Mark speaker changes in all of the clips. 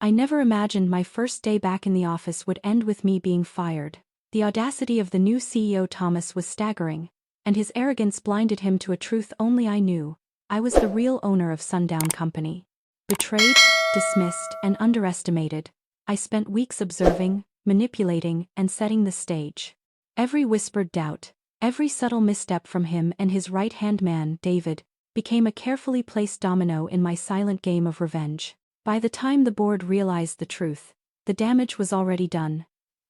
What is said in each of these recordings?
Speaker 1: I never imagined my first day back in the office would end with me being fired. The audacity of the new CEO Thomas was staggering, and his arrogance blinded him to a truth only I knew. I was the real owner of Sundown Company. Betrayed, dismissed, and underestimated, I spent weeks observing, manipulating, and setting the stage. Every whispered doubt, every subtle misstep from him and his right-hand man, David, became a carefully placed domino in my silent game of revenge. By the time the board realized the truth, the damage was already done.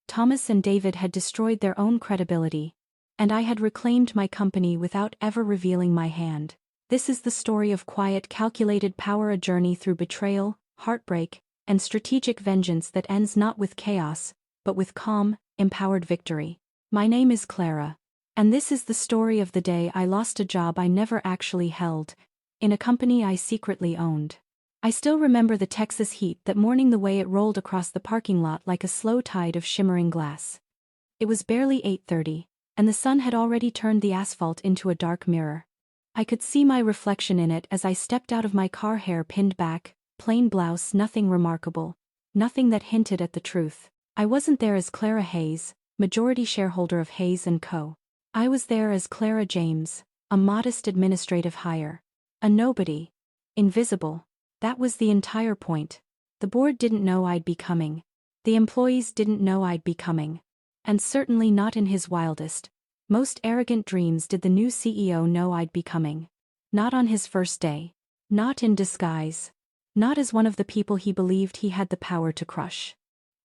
Speaker 1: Thomas and David had destroyed their own credibility, and I had reclaimed my company without ever revealing my hand. This is the story of quiet, calculated power, a journey through betrayal, heartbreak, and strategic vengeance that ends not with chaos, but with calm, empowered victory. My name is Clara, and this is the story of the day I lost a job I never actually held, in a company I secretly owned. I still remember the Texas heat that morning, the way it rolled across the parking lot like a slow tide of shimmering glass. It was barely 8:30, and the sun had already turned the asphalt into a dark mirror. I could see my reflection in it as I stepped out of my car, hair pinned back, plain blouse, nothing remarkable, nothing that hinted at the truth. I wasn't there as Clara Hayes, majority shareholder of Hayes & Co. I was there as Clara James, a modest administrative hire. A nobody. Invisible. That was the entire point. The board didn't know I'd be coming. The employees didn't know I'd be coming. And certainly not in his wildest, most arrogant dreams did the new CEO know I'd be coming. Not on his first day. Not in disguise. Not as one of the people he believed he had the power to crush.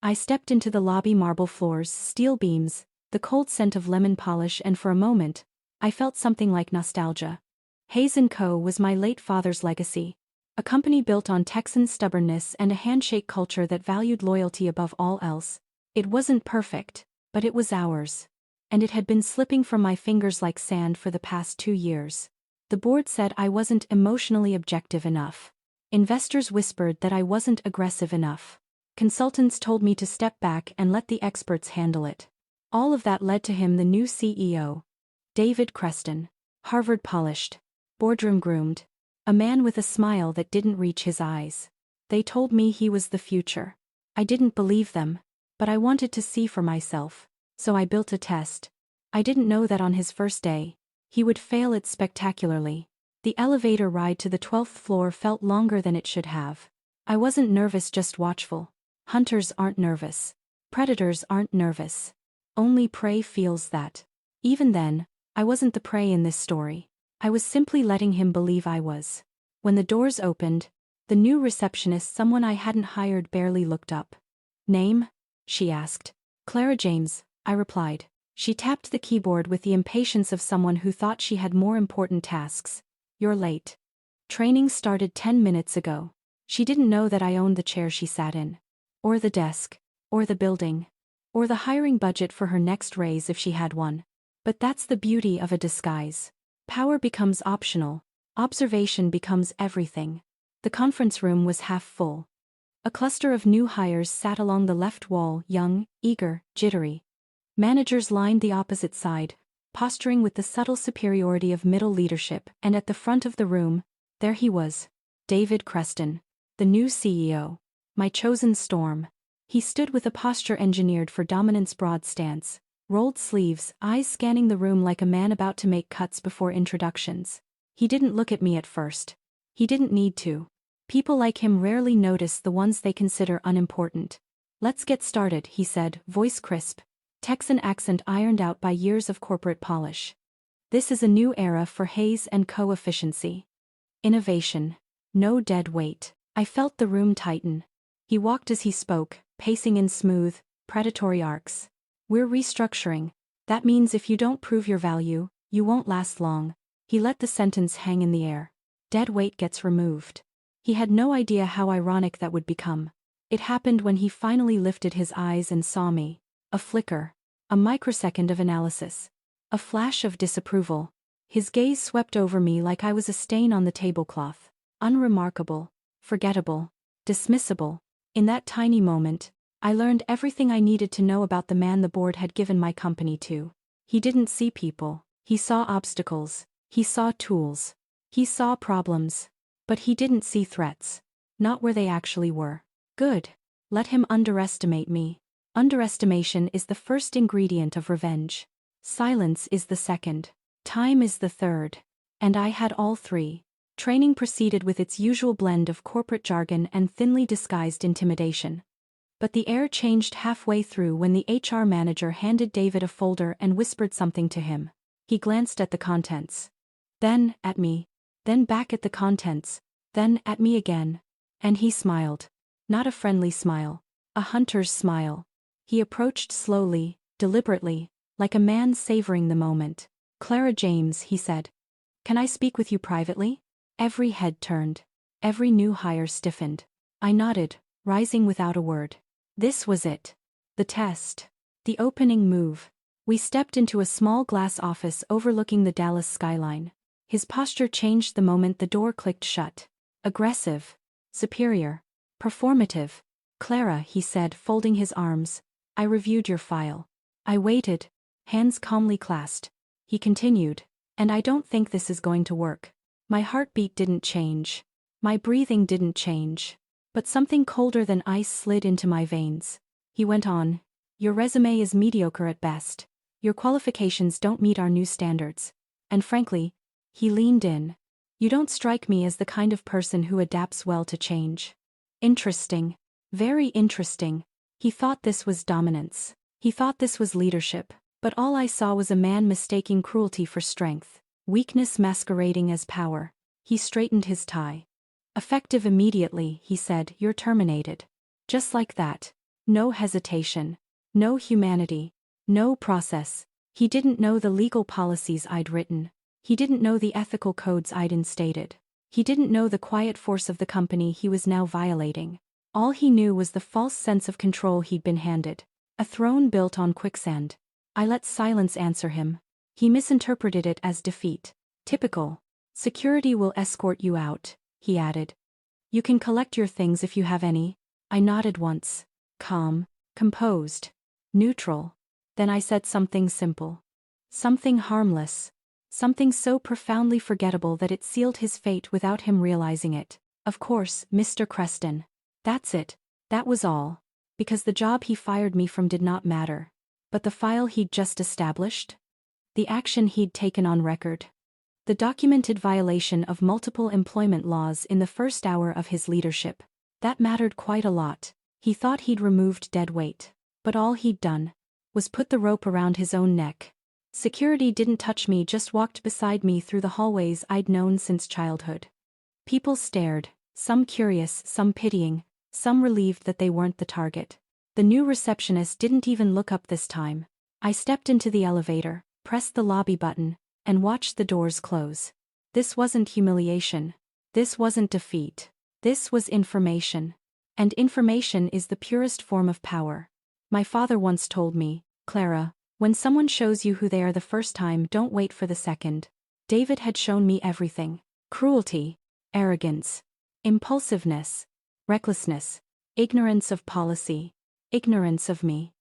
Speaker 1: I stepped into the lobby, marble floors, steel beams, the cold scent of lemon polish, and for a moment, I felt something like nostalgia. Hayes & Co. was my late father's legacy. A company built on Texan stubbornness and a handshake culture that valued loyalty above all else. It wasn't perfect, but it was ours. And it had been slipping from my fingers like sand for the past 2 years. The board said I wasn't emotionally objective enough. Investors whispered that I wasn't aggressive enough. Consultants told me to step back and let the experts handle it. All of that led to him, the new CEO. David Creston. Harvard polished. Boardroom groomed. A man with a smile that didn't reach his eyes. They told me he was the future. I didn't believe them, but I wanted to see for myself. So I built a test. I didn't know that on his first day, he would fail it spectacularly. The elevator ride to the 12th floor felt longer than it should have. I wasn't nervous, just watchful. Hunters aren't nervous. Predators aren't nervous. Only prey feels that. Even then, I wasn't the prey in this story. I was simply letting him believe I was. When the doors opened, the new receptionist, someone I hadn't hired, barely looked up. "Name?" she asked. "Clara James," I replied. She tapped the keyboard with the impatience of someone who thought she had more important tasks. "You're late. Training started 10 minutes ago." She didn't know that I owned the chair she sat in. Or the desk. Or the building. Or the hiring budget for her next raise if she had one. But that's the beauty of a disguise. Power becomes optional. Observation becomes everything. The conference room was half full. A cluster of new hires sat along the left wall, young, eager, jittery. Managers lined the opposite side, posturing with the subtle superiority of middle leadership, and at the front of the room, there he was, David Creston, the new CEO, my chosen storm. He stood with a posture engineered for dominance, broad stance, rolled sleeves, eyes scanning the room like a man about to make cuts before introductions. He didn't look at me at first. He didn't need to. People like him rarely notice the ones they consider unimportant. "Let's get started," he said, voice crisp, Texan accent ironed out by years of corporate polish. "This is a new era for Hayes & Co. efficiency. Innovation. No dead weight." I felt the room tighten. He walked as he spoke, pacing in smooth, predatory arcs. "We're restructuring. That means if you don't prove your value, you won't last long." He let the sentence hang in the air. Dead weight gets removed. He had no idea how ironic that would become. It happened when he finally lifted his eyes and saw me. A flicker. A microsecond of analysis. A flash of disapproval. His gaze swept over me like I was a stain on the tablecloth. Unremarkable. Forgettable. Dismissible. In that tiny moment, I learned everything I needed to know about the man the board had given my company to. He didn't see people. He saw obstacles. He saw tools. He saw problems. But he didn't see threats. Not where they actually were. Good. Let him underestimate me. Underestimation is the first ingredient of revenge. Silence is the second. Time is the third. And I had all three. Training proceeded with its usual blend of corporate jargon and thinly disguised intimidation. But the air changed halfway through when the HR manager handed David a folder and whispered something to him. He glanced at the contents. Then at me. Then back at the contents. Then at me again. And he smiled. Not a friendly smile. A hunter's smile. He approached slowly, deliberately, like a man savoring the moment. Clara James, he said. Can I speak with you privately? Every head turned. Every new hire stiffened. I nodded, rising without a word. This was it. The test. The opening move. We stepped into a small glass office overlooking the Dallas skyline. His posture changed the moment the door clicked shut. Aggressive. Superior. Performative. Clara, he said, folding his arms. I reviewed your file. I waited, hands calmly clasped. He continued. And I don't think this is going to work. My heartbeat didn't change. My breathing didn't change. But something colder than ice slid into my veins. He went on. Your resume is mediocre at best. Your qualifications don't meet our new standards. And frankly, he leaned in. You don't strike me as the kind of person who adapts well to change. Interesting. Very interesting. He thought this was dominance. He thought this was leadership. But all I saw was a man mistaking cruelty for strength. Weakness masquerading as power. He straightened his tie. Effective immediately, he said, you're terminated. Just like that. No hesitation. No humanity. No process. He didn't know the legal policies I'd written. He didn't know the ethical codes I'd instated. He didn't know the quiet force of the company he was now violating. All he knew was the false sense of control he'd been handed. A throne built on quicksand. I let silence answer him. He misinterpreted it as defeat. Typical. Security will escort you out, he added. You can collect your things if you have any. I nodded once. Calm. Composed. Neutral. Then I said something simple. Something harmless. Something so profoundly forgettable that it sealed his fate without him realizing it. Of course, Mr. Creston. That's it. That was all. Because the job he fired me from did not matter. But the file he'd just established? The action he'd taken on record. The documented violation of multiple employment laws in the first hour of his leadership. That mattered quite a lot. He thought he'd removed dead weight. But all he'd done was put the rope around his own neck. Security didn't touch me, just walked beside me through the hallways I'd known since childhood. People stared, some curious, some pitying, some relieved that they weren't the target. The new receptionist didn't even look up this time. I stepped into the elevator, pressed the lobby button, and watched the doors close. This wasn't humiliation. This wasn't defeat. This was information. And information is the purest form of power. My father once told me, Clara, when someone shows you who they are the first time, don't wait for the second. David had shown me everything. Cruelty, arrogance, impulsiveness, recklessness, ignorance of policy, ignorance of me.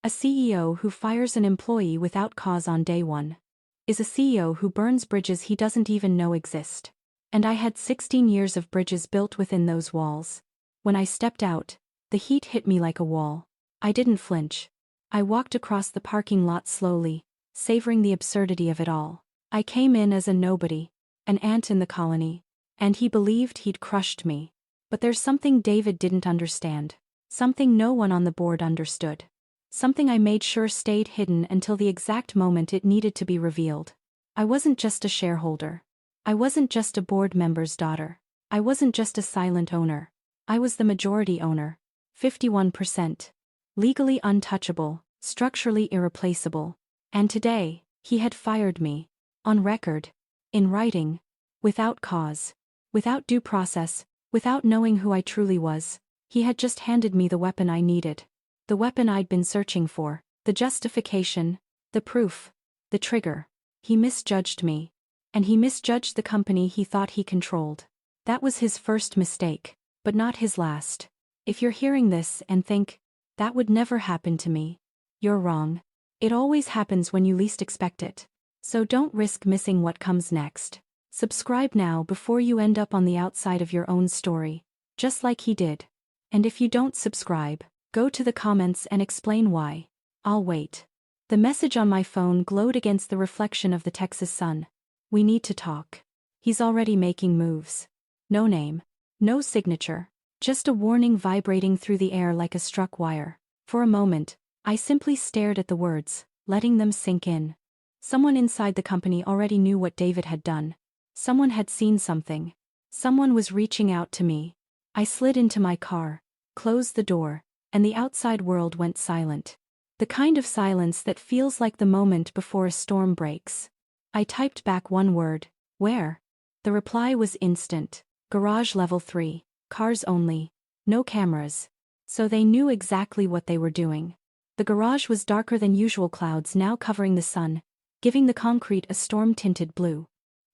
Speaker 1: A CEO who fires an employee without cause on day one is a CEO who burns bridges he doesn't even know exist. And I had 16 years of bridges built within those walls. When I stepped out, the heat hit me like a wall. I didn't flinch. I walked across the parking lot slowly, savoring the absurdity of it all. I came in as a nobody, an ant in the colony, and he believed he'd crushed me. But there's something David didn't understand. Something no one on the board understood. Something I made sure stayed hidden until the exact moment it needed to be revealed. I wasn't just a shareholder. I wasn't just a board member's daughter. I wasn't just a silent owner. I was the majority owner. 51%. Legally untouchable, structurally irreplaceable. And today, he had fired me. On record. In writing. Without cause. Without due process. Without knowing who I truly was. He had just handed me the weapon I needed. The weapon I'd been searching for. The justification. The proof. The trigger. He misjudged me. And he misjudged the company he thought he controlled. That was his first mistake, but not his last. If you're hearing this and think, that would never happen to me, you're wrong. It always happens when you least expect it. So don't risk missing what comes next. Subscribe now before you end up on the outside of your own story, just like he did. And if you don't subscribe, go to the comments and explain why. I'll wait. The message on my phone glowed against the reflection of the Texas sun. We need to talk. He's already making moves. No name. No signature. Just a warning vibrating through the air like a struck wire. For a moment, I simply stared at the words, letting them sink in. Someone inside the company already knew what David had done. Someone had seen something. Someone was reaching out to me. I slid into my car, closed the door, and the outside world went silent. The kind of silence that feels like the moment before a storm breaks. I typed back one word, where? The reply was instant. Garage level 3, cars only, no cameras. So they knew exactly what they were doing. The garage was darker than usual, clouds now covering the sun, giving the concrete a storm-tinted blue.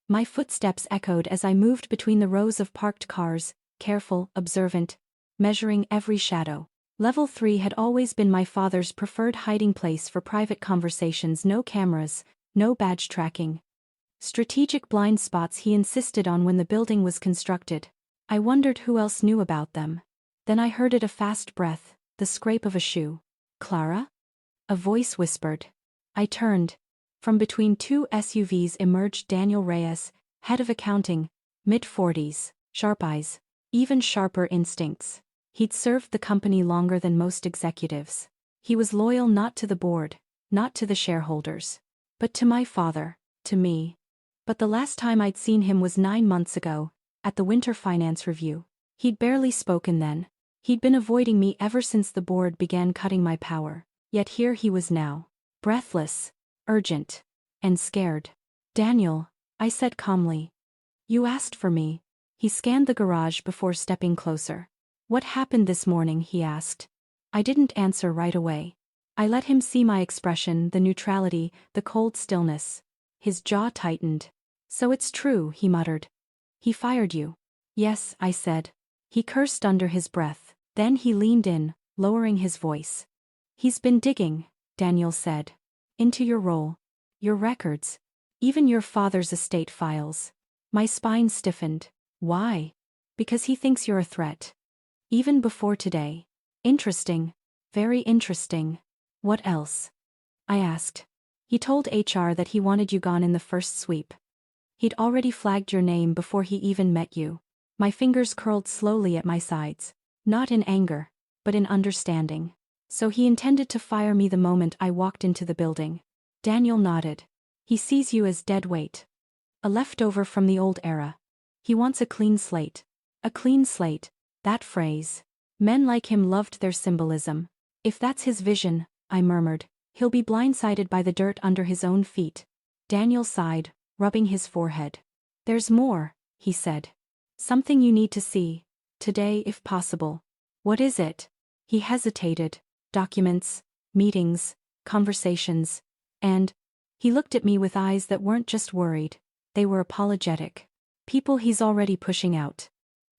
Speaker 1: My footsteps echoed as I moved between the rows of parked cars, careful, observant, measuring every shadow. Level 3 had always been my father's preferred hiding place for private conversations. No cameras, no badge tracking. Strategic blind spots he insisted on when the building was constructed. I wondered who else knew about them. Then I heard it, a fast breath, the scrape of a shoe. Clara? A voice whispered. I turned. From between two SUVs emerged Daniel Reyes, head of accounting, mid-40s, sharp eyes, even sharper instincts. He'd served the company longer than most executives. He was loyal not to the board, not to the shareholders, but to my father, to me. But the last time I'd seen him was 9 months ago, at the winter finance review. He'd barely spoken then. He'd been avoiding me ever since the board began cutting my power. Yet here he was now, breathless, urgent, and scared. Daniel, I said calmly. You asked for me. He scanned the garage before stepping closer. What happened this morning, he asked. I didn't answer right away. I let him see my expression, the neutrality, the cold stillness. His jaw tightened. So it's true, he muttered. He fired you. Yes, I said. He cursed under his breath. Then he leaned in, lowering his voice. He's been digging, Daniel said. Into your role. Your records. Even your father's estate files. My spine stiffened. Why? Because he thinks you're a threat. Even before today. Interesting. Very interesting. What else? I asked. He told HR that he wanted you gone in the first sweep. He'd already flagged your name before he even met you. My fingers curled slowly at my sides. Not in anger, but in understanding. So he intended to fire me the moment I walked into the building. Daniel nodded. He sees you as dead weight. A leftover from the old era. He wants a clean slate. A clean slate, that phrase. Men like him loved their symbolism. If that's his vision, I murmured, he'll be blindsided by the dirt under his own feet. Daniel sighed, rubbing his forehead. There's more, he said. Something you need to see. Today, if possible. What is it? He hesitated. Documents, meetings, conversations, and he looked at me with eyes that weren't just worried, they were apologetic. People he's already pushing out.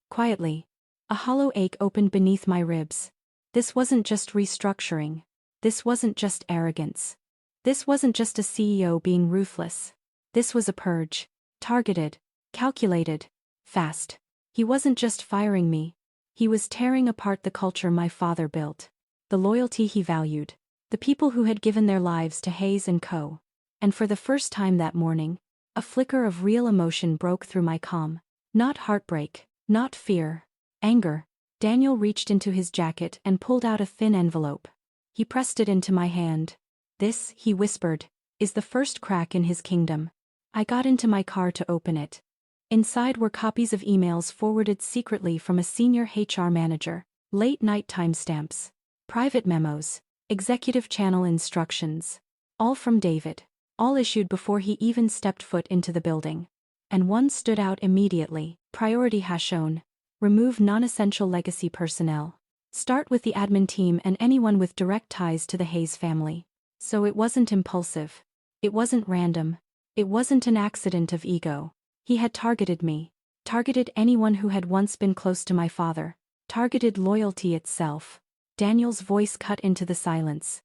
Speaker 1: Quietly, a hollow ache opened beneath my ribs. This wasn't just restructuring. This wasn't just arrogance. This wasn't just a CEO being ruthless. This was a purge. Targeted, calculated, fast. He wasn't just firing me. He was tearing apart the culture my father built. The loyalty he valued. The people who had given their lives to Hayes & Co. And for the first time that morning, a flicker of real emotion broke through my calm. Not heartbreak, not fear, anger. Daniel reached into his jacket and pulled out a thin envelope. He pressed it into my hand. This, he whispered, is the first crack in his kingdom. I got into my car to open it. Inside were copies of emails forwarded secretly from a senior HR manager, late-night timestamps, private memos, executive channel instructions. All from David. All issued before he even stepped foot into the building. And one stood out immediately. Priority has shown. Remove non-essential legacy personnel. Start with the admin team and anyone with direct ties to the Hayes family. So it wasn't impulsive. It wasn't random. It wasn't an accident of ego. He had targeted me. Targeted anyone who had once been close to my father. Targeted loyalty itself. Daniel's voice cut into the silence.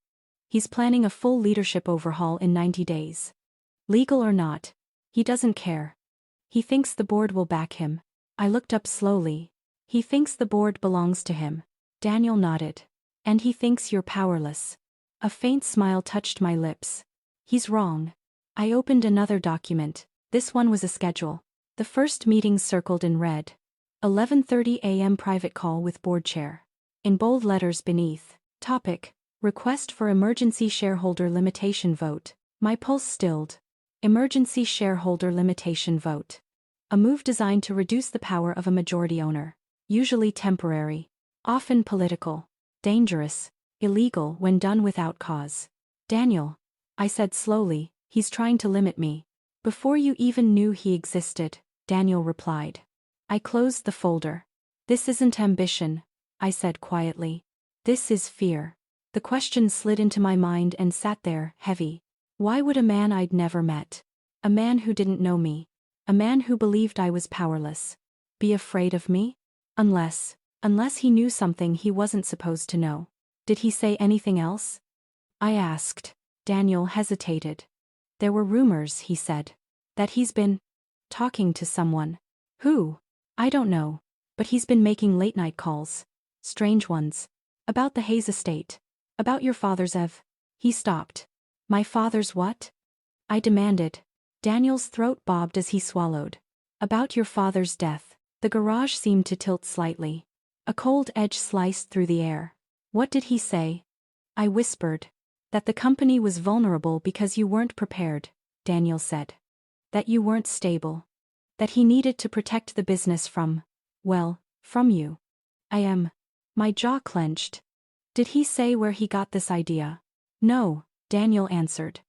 Speaker 1: He's planning a full leadership overhaul in 90 days. Legal or not, he doesn't care. He thinks the board will back him. I looked up slowly. He thinks the board belongs to him. Daniel nodded. And he thinks you're powerless. A faint smile touched my lips. He's wrong. I opened another document. This one was a schedule. The first meeting circled in red. 11:30 a.m. private call with board chair. In bold letters beneath. Topic: Request for emergency shareholder limitation vote. My pulse stilled. Emergency shareholder limitation vote. A move designed to reduce the power of a majority owner. Usually temporary. Often political. Dangerous. Illegal when done without cause. Daniel, I said slowly, he's trying to limit me. Before you even knew he existed, Daniel replied. I closed the folder. This isn't ambition, I said quietly. This is fear. The question slid into my mind and sat there, heavy. Why would a man I'd never met, a man who didn't know me, a man who believed I was powerless, be afraid of me? Unless he knew something he wasn't supposed to know. Did he say anything else? I asked. Daniel hesitated. There were rumors, he said, that he's been talking to someone. Who? I don't know, but he's been making late-night calls. Strange ones. About the Hayes estate. About your father's He stopped. My father's what? I demanded. Daniel's throat bobbed as he swallowed. About your father's death. The garage seemed to tilt slightly. A cold edge sliced through the air. What did he say? I whispered. That the company was vulnerable because you weren't prepared, Daniel said. That you weren't stable. That he needed to protect the business from you. I am. My jaw clenched. Did he say where he got this idea? No, Daniel answered.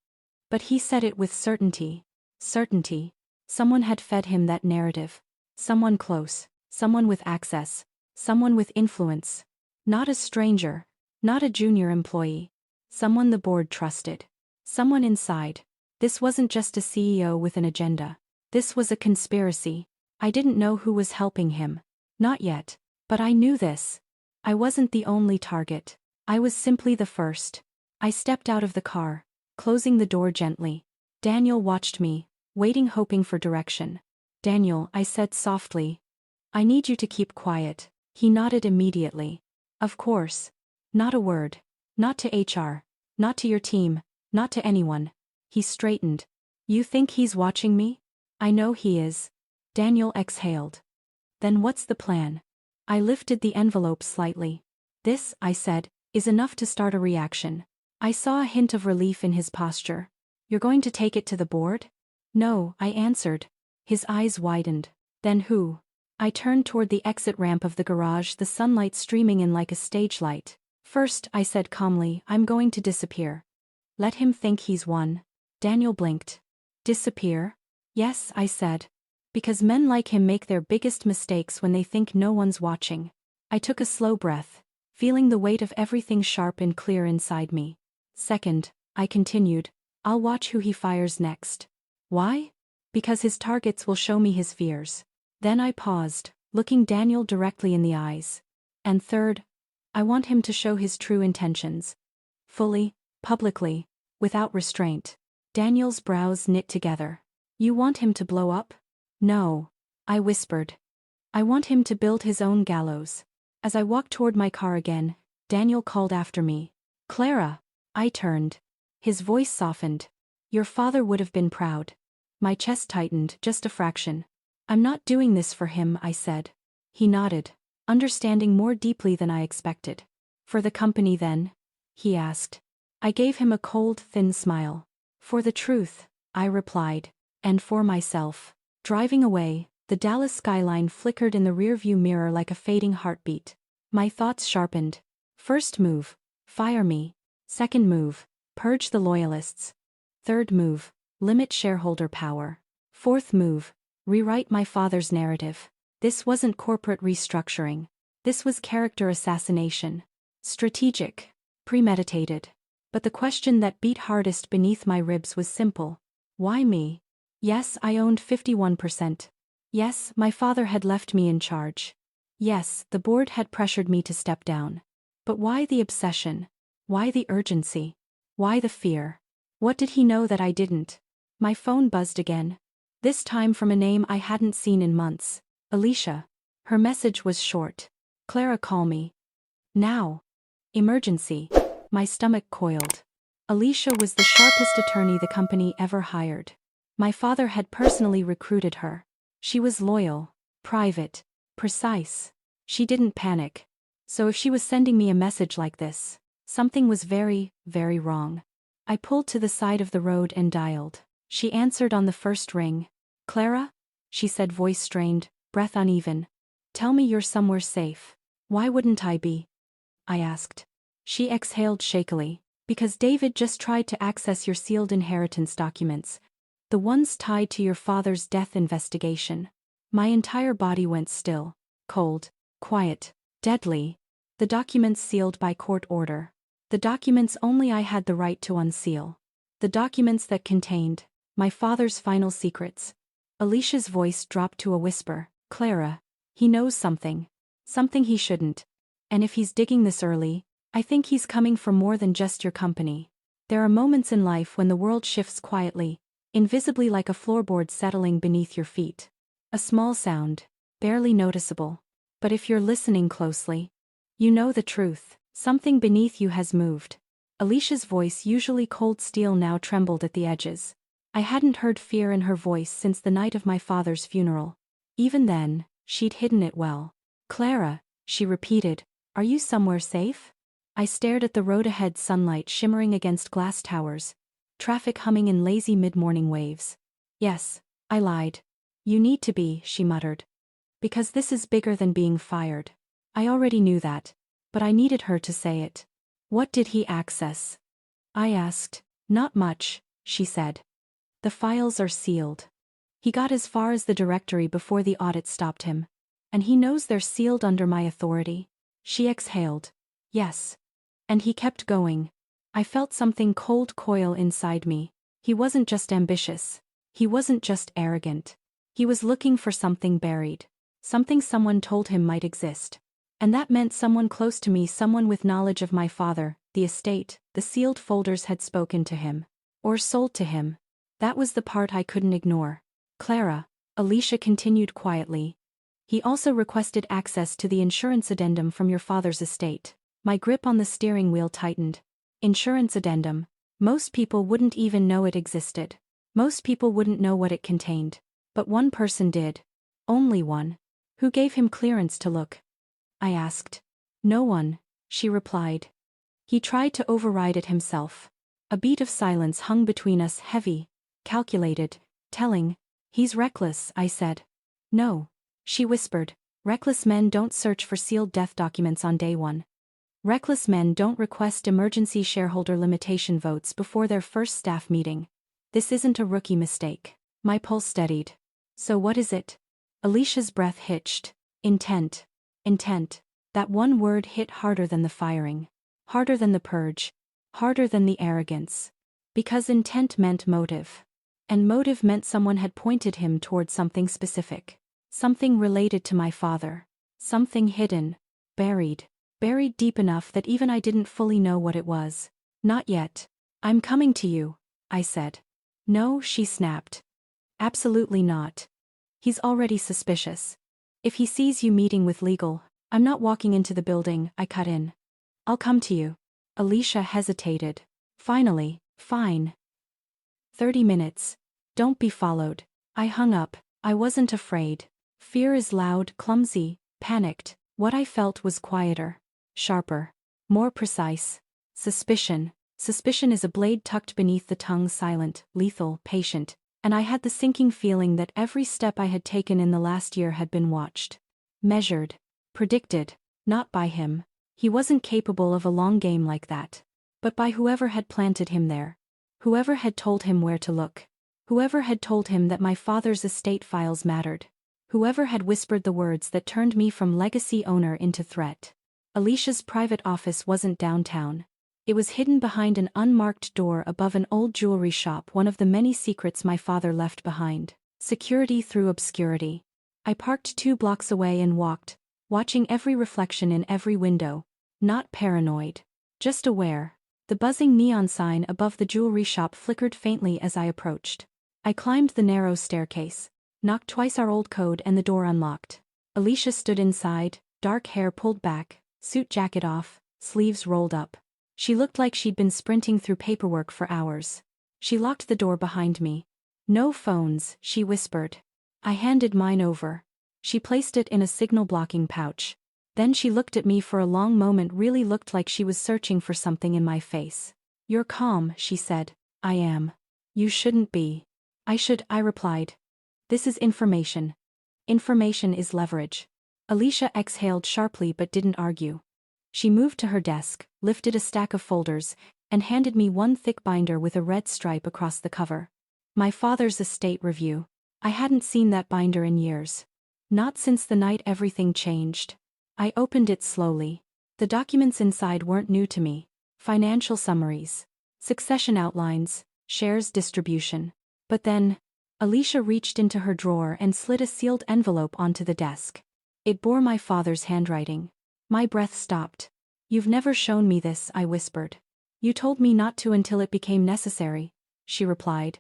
Speaker 1: But he said it with certainty. Certainty. Someone had fed him that narrative. Someone close. Someone with access. Someone with influence. Not a stranger. Not a junior employee. Someone the board trusted. Someone inside. This wasn't just a CEO with an agenda. This was a conspiracy. I didn't know who was helping him. Not yet. But I knew this. I wasn't the only target. I was simply the first. I stepped out of the car, closing the door gently. Daniel watched me, waiting, hoping for direction. Daniel, I said softly. I need you to keep quiet. He nodded immediately. Of course. Not a word. Not to HR. Not to your team. Not to anyone. He straightened. You think he's watching me? I know he is. Daniel exhaled. Then what's the plan? I lifted the envelope slightly. This, I said, is enough to start a reaction. I saw a hint of relief in his posture. You're going to take it to the board? No, I answered. His eyes widened. Then who? I turned toward the exit ramp of the garage, the sunlight streaming in like a stage light. First, I said calmly, I'm going to disappear. Let him think he's won. Daniel blinked. Disappear? Yes, I said. Because men like him make their biggest mistakes when they think no one's watching. I took a slow breath, feeling the weight of everything sharp and clear inside me. Second, I continued, I'll watch who he fires next. Why? Because his targets will show me his fears. Then I paused, looking Daniel directly in the eyes. And third, I want him to show his true intentions. Fully, publicly, without restraint. Daniel's brows knit together. You want him to blow up? No, I whispered. I want him to build his own gallows. As I walked toward my car again, Daniel called after me. Clara. I turned. His voice softened. Your father would have been proud. My chest tightened, just a fraction. I'm not doing this for him, I said. He nodded, understanding more deeply than I expected. For the company then? He asked. I gave him a cold, thin smile. For the truth, I replied. And for myself. Driving away, the Dallas skyline flickered in the rearview mirror like a fading heartbeat. My thoughts sharpened. First move, fire me. Second move, purge the loyalists. Third move, limit shareholder power. Fourth move, rewrite my father's narrative. This wasn't corporate restructuring. This was character assassination. Strategic, premeditated. But the question that beat hardest beneath my ribs was simple. Why me? Yes, I owned 51%. Yes, my father had left me in charge. Yes, the board had pressured me to step down. But why the obsession? Why the urgency? Why the fear? What did he know that I didn't? My phone buzzed again. This time from a name I hadn't seen in months. Alicia. Her message was short. Clara, call me. Now. Emergency. My stomach coiled. Alicia was the sharpest attorney the company ever hired. My father had personally recruited her. She was loyal, private, precise. She didn't panic. So if she was sending me a message like this, something was very, very wrong. I pulled to the side of the road and dialed. She answered on the first ring. "Clara?" she said, voice strained, breath uneven. "Tell me you're somewhere safe." "Why wouldn't I be?" I asked. She exhaled shakily. "Because David just tried to access your sealed inheritance documents. The ones tied to your father's death investigation." My entire body went still. Cold, quiet, deadly. The documents sealed by court order. The documents only I had the right to unseal. The documents that contained my father's final secrets. Alicia's voice dropped to a whisper. "Clara, he knows something. Something he shouldn't. And if he's digging this early, I think he's coming for more than just your company. There are moments in life when the world shifts quietly, invisibly, like a floorboard settling beneath your feet. A small sound, barely noticeable. But if you're listening closely, you know the truth. Something beneath you has moved." Alicia's voice, usually cold steel, now trembled at the edges. I hadn't heard fear in her voice since the night of my father's funeral. Even then, she'd hidden it well. "Clara," she repeated, "are you somewhere safe?" I stared at the road ahead, sunlight shimmering against glass towers, traffic humming in lazy mid-morning waves. "Yes," I lied. "You need to be," she muttered. "Because this is bigger than being fired." I already knew that, but I needed her to say it. "What did he access?" I asked. "Not much," she said. "The files are sealed. He got as far as the directory before the audit stopped him. And he knows they're sealed under my authority." She exhaled. "Yes." And he kept going. I felt something cold coil inside me. He wasn't just ambitious. He wasn't just arrogant. He was looking for something buried. Something someone told him might exist. And that meant someone close to me, someone with knowledge of my father, the estate. The sealed folders had spoken to him. Or sold to him. That was the part I couldn't ignore. "Clara," Alicia continued quietly, "he also requested access to the insurance addendum from your father's estate." My grip on the steering wheel tightened. Insurance addendum. Most people wouldn't even know it existed. Most people wouldn't know what it contained. But one person did. Only one. "Who gave him clearance to look?" I asked. "No one," she replied. "He tried to override it himself." A beat of silence hung between us, heavy, calculated, telling. "He's reckless," I said. "No," she whispered. "Reckless men don't search for sealed death documents on day one. Reckless men don't request emergency shareholder limitation votes before their first staff meeting. This isn't a rookie mistake." My pulse steadied. "So what is it?" Alicia's breath hitched. "Intent. Intent." That one word hit harder than the firing. Harder than the purge. Harder than the arrogance. Because intent meant motive. And motive meant someone had pointed him toward something specific. Something related to my father. Something hidden. Buried. Buried deep enough that even I didn't fully know what it was. "Not yet." "I'm coming to you," I said. "No," she snapped. "Absolutely not. He's already suspicious. If he sees you meeting with legal..." "I'm not walking into the building," I cut in. "I'll come to you." Alicia hesitated. "Finally, fine. 30 minutes. Don't be followed." I hung up. I wasn't afraid. Fear is loud, clumsy, panicked. What I felt was quieter. Sharper. More precise. Suspicion. Suspicion is a blade tucked beneath the tongue, silent, lethal, patient. And I had the sinking feeling that every step I had taken in the last year had been watched. Measured. Predicted. Not by him. He wasn't capable of a long game like that. But by whoever had planted him there. Whoever had told him where to look. Whoever had told him that my father's estate files mattered. Whoever had whispered the words that turned me from legacy owner into threat. Alicia's private office wasn't downtown. It was hidden behind an unmarked door above an old jewelry shop, one of the many secrets my father left behind. Security through obscurity. I parked 2 blocks away and walked, watching every reflection in every window. Not paranoid. Just aware. The buzzing neon sign above the jewelry shop flickered faintly as I approached. I climbed the narrow staircase, knocked twice our old code, and the door unlocked. Alicia stood inside, dark hair pulled back, suit jacket off, sleeves rolled up. She looked like she'd been sprinting through paperwork for hours. She locked the door behind me. "No phones," she whispered. I handed mine over. She placed it in a signal-blocking pouch. Then she looked at me for a long moment, really looked like she was searching for something in my face. "You're calm," she said. "I am." "You shouldn't be." I replied. "This is information. Information is leverage." Alicia exhaled sharply but didn't argue. She moved to her desk, lifted a stack of folders, and handed me one thick binder with a red stripe across the cover. My father's estate review. I hadn't seen that binder in years. Not since the night everything changed. I opened it slowly. The documents inside weren't new to me. Financial summaries, succession outlines, shares distribution. But then, Alicia reached into her drawer and slid a sealed envelope onto the desk. It bore my father's handwriting. My breath stopped. "You've never shown me this," I whispered. "You told me not to until it became necessary," she replied.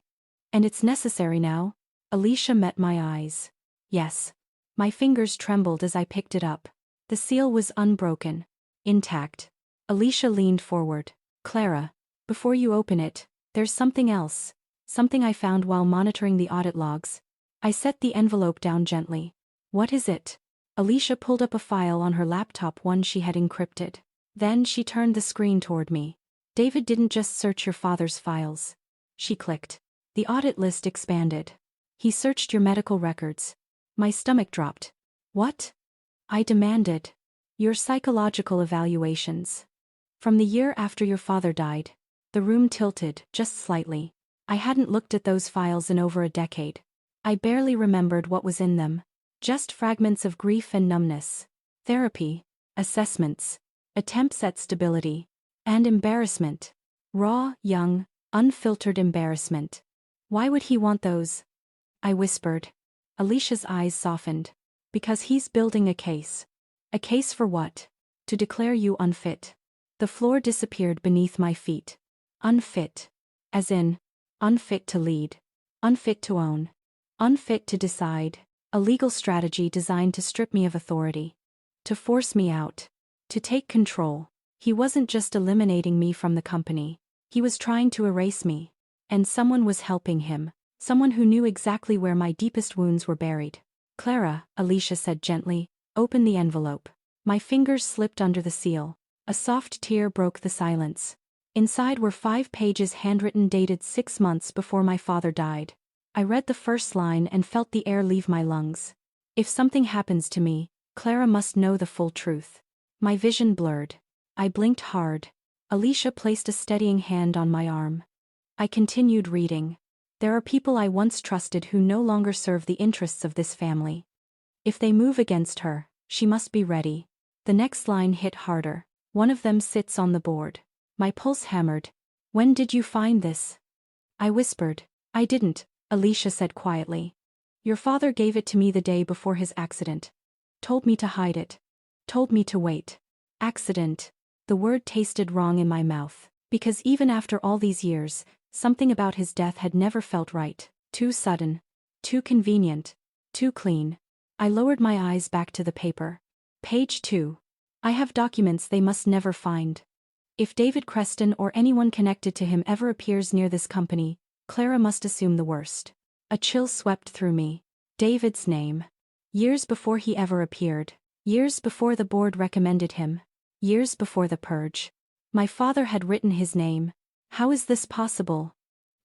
Speaker 1: "And it's necessary now?" Alicia met my eyes. "Yes." My fingers trembled as I picked it up. The seal was unbroken. Intact. Alicia leaned forward. "Clara, before you open it, there's something else. Something I found while monitoring the audit logs." I set the envelope down gently. "What is it?" Alicia pulled up a file on her laptop, one she had encrypted. Then she turned the screen toward me. "David didn't just search your father's files." She clicked. The audit list expanded. "He searched your medical records." My stomach dropped. "What?" I demanded. "Your psychological evaluations. From the year after your father died." The room tilted, just slightly. I hadn't looked at those files in over a decade. I barely remembered what was in them. Just fragments of grief and numbness. Therapy. Assessments. Attempts at stability. And embarrassment. Raw, young, unfiltered embarrassment. "Why would he want those?" I whispered. Alicia's eyes softened. "Because he's building a case." "A case for what?" "To declare you unfit." The floor disappeared beneath my feet. Unfit. As in, unfit to lead. Unfit to own. Unfit to decide. A legal strategy designed to strip me of authority. To force me out. To take control. He wasn't just eliminating me from the company. He was trying to erase me. And someone was helping him. Someone who knew exactly where my deepest wounds were buried. "Clara," Alicia said gently, "open the envelope." My fingers slipped under the seal. A soft tear broke the silence. Inside were 5 pages handwritten, dated 6 months before my father died. I read the first line and felt the air leave my lungs. "If something happens to me, Clara must know the full truth." My vision blurred. I blinked hard. Alicia placed a steadying hand on my arm. I continued reading. "There are people I once trusted who no longer serve the interests of this family. If they move against her, she must be ready." The next line hit harder. "One of them sits on the board." My pulse hammered. "When did you find this?" I whispered. "I didn't," Alicia said quietly. "Your father gave it to me the day before his accident. Told me to hide it. Told me to wait." Accident. The word tasted wrong in my mouth, because even after all these years, something about his death had never felt right. Too sudden. Too convenient. Too clean. I lowered my eyes back to the paper. Page 2. "I have documents they must never find. If David Creston or anyone connected to him ever appears near this company, Clara must assume the worst." A chill swept through me. David's name. Years before he ever appeared. Years before the board recommended him. Years before the purge. My father had written his name. How is this possible?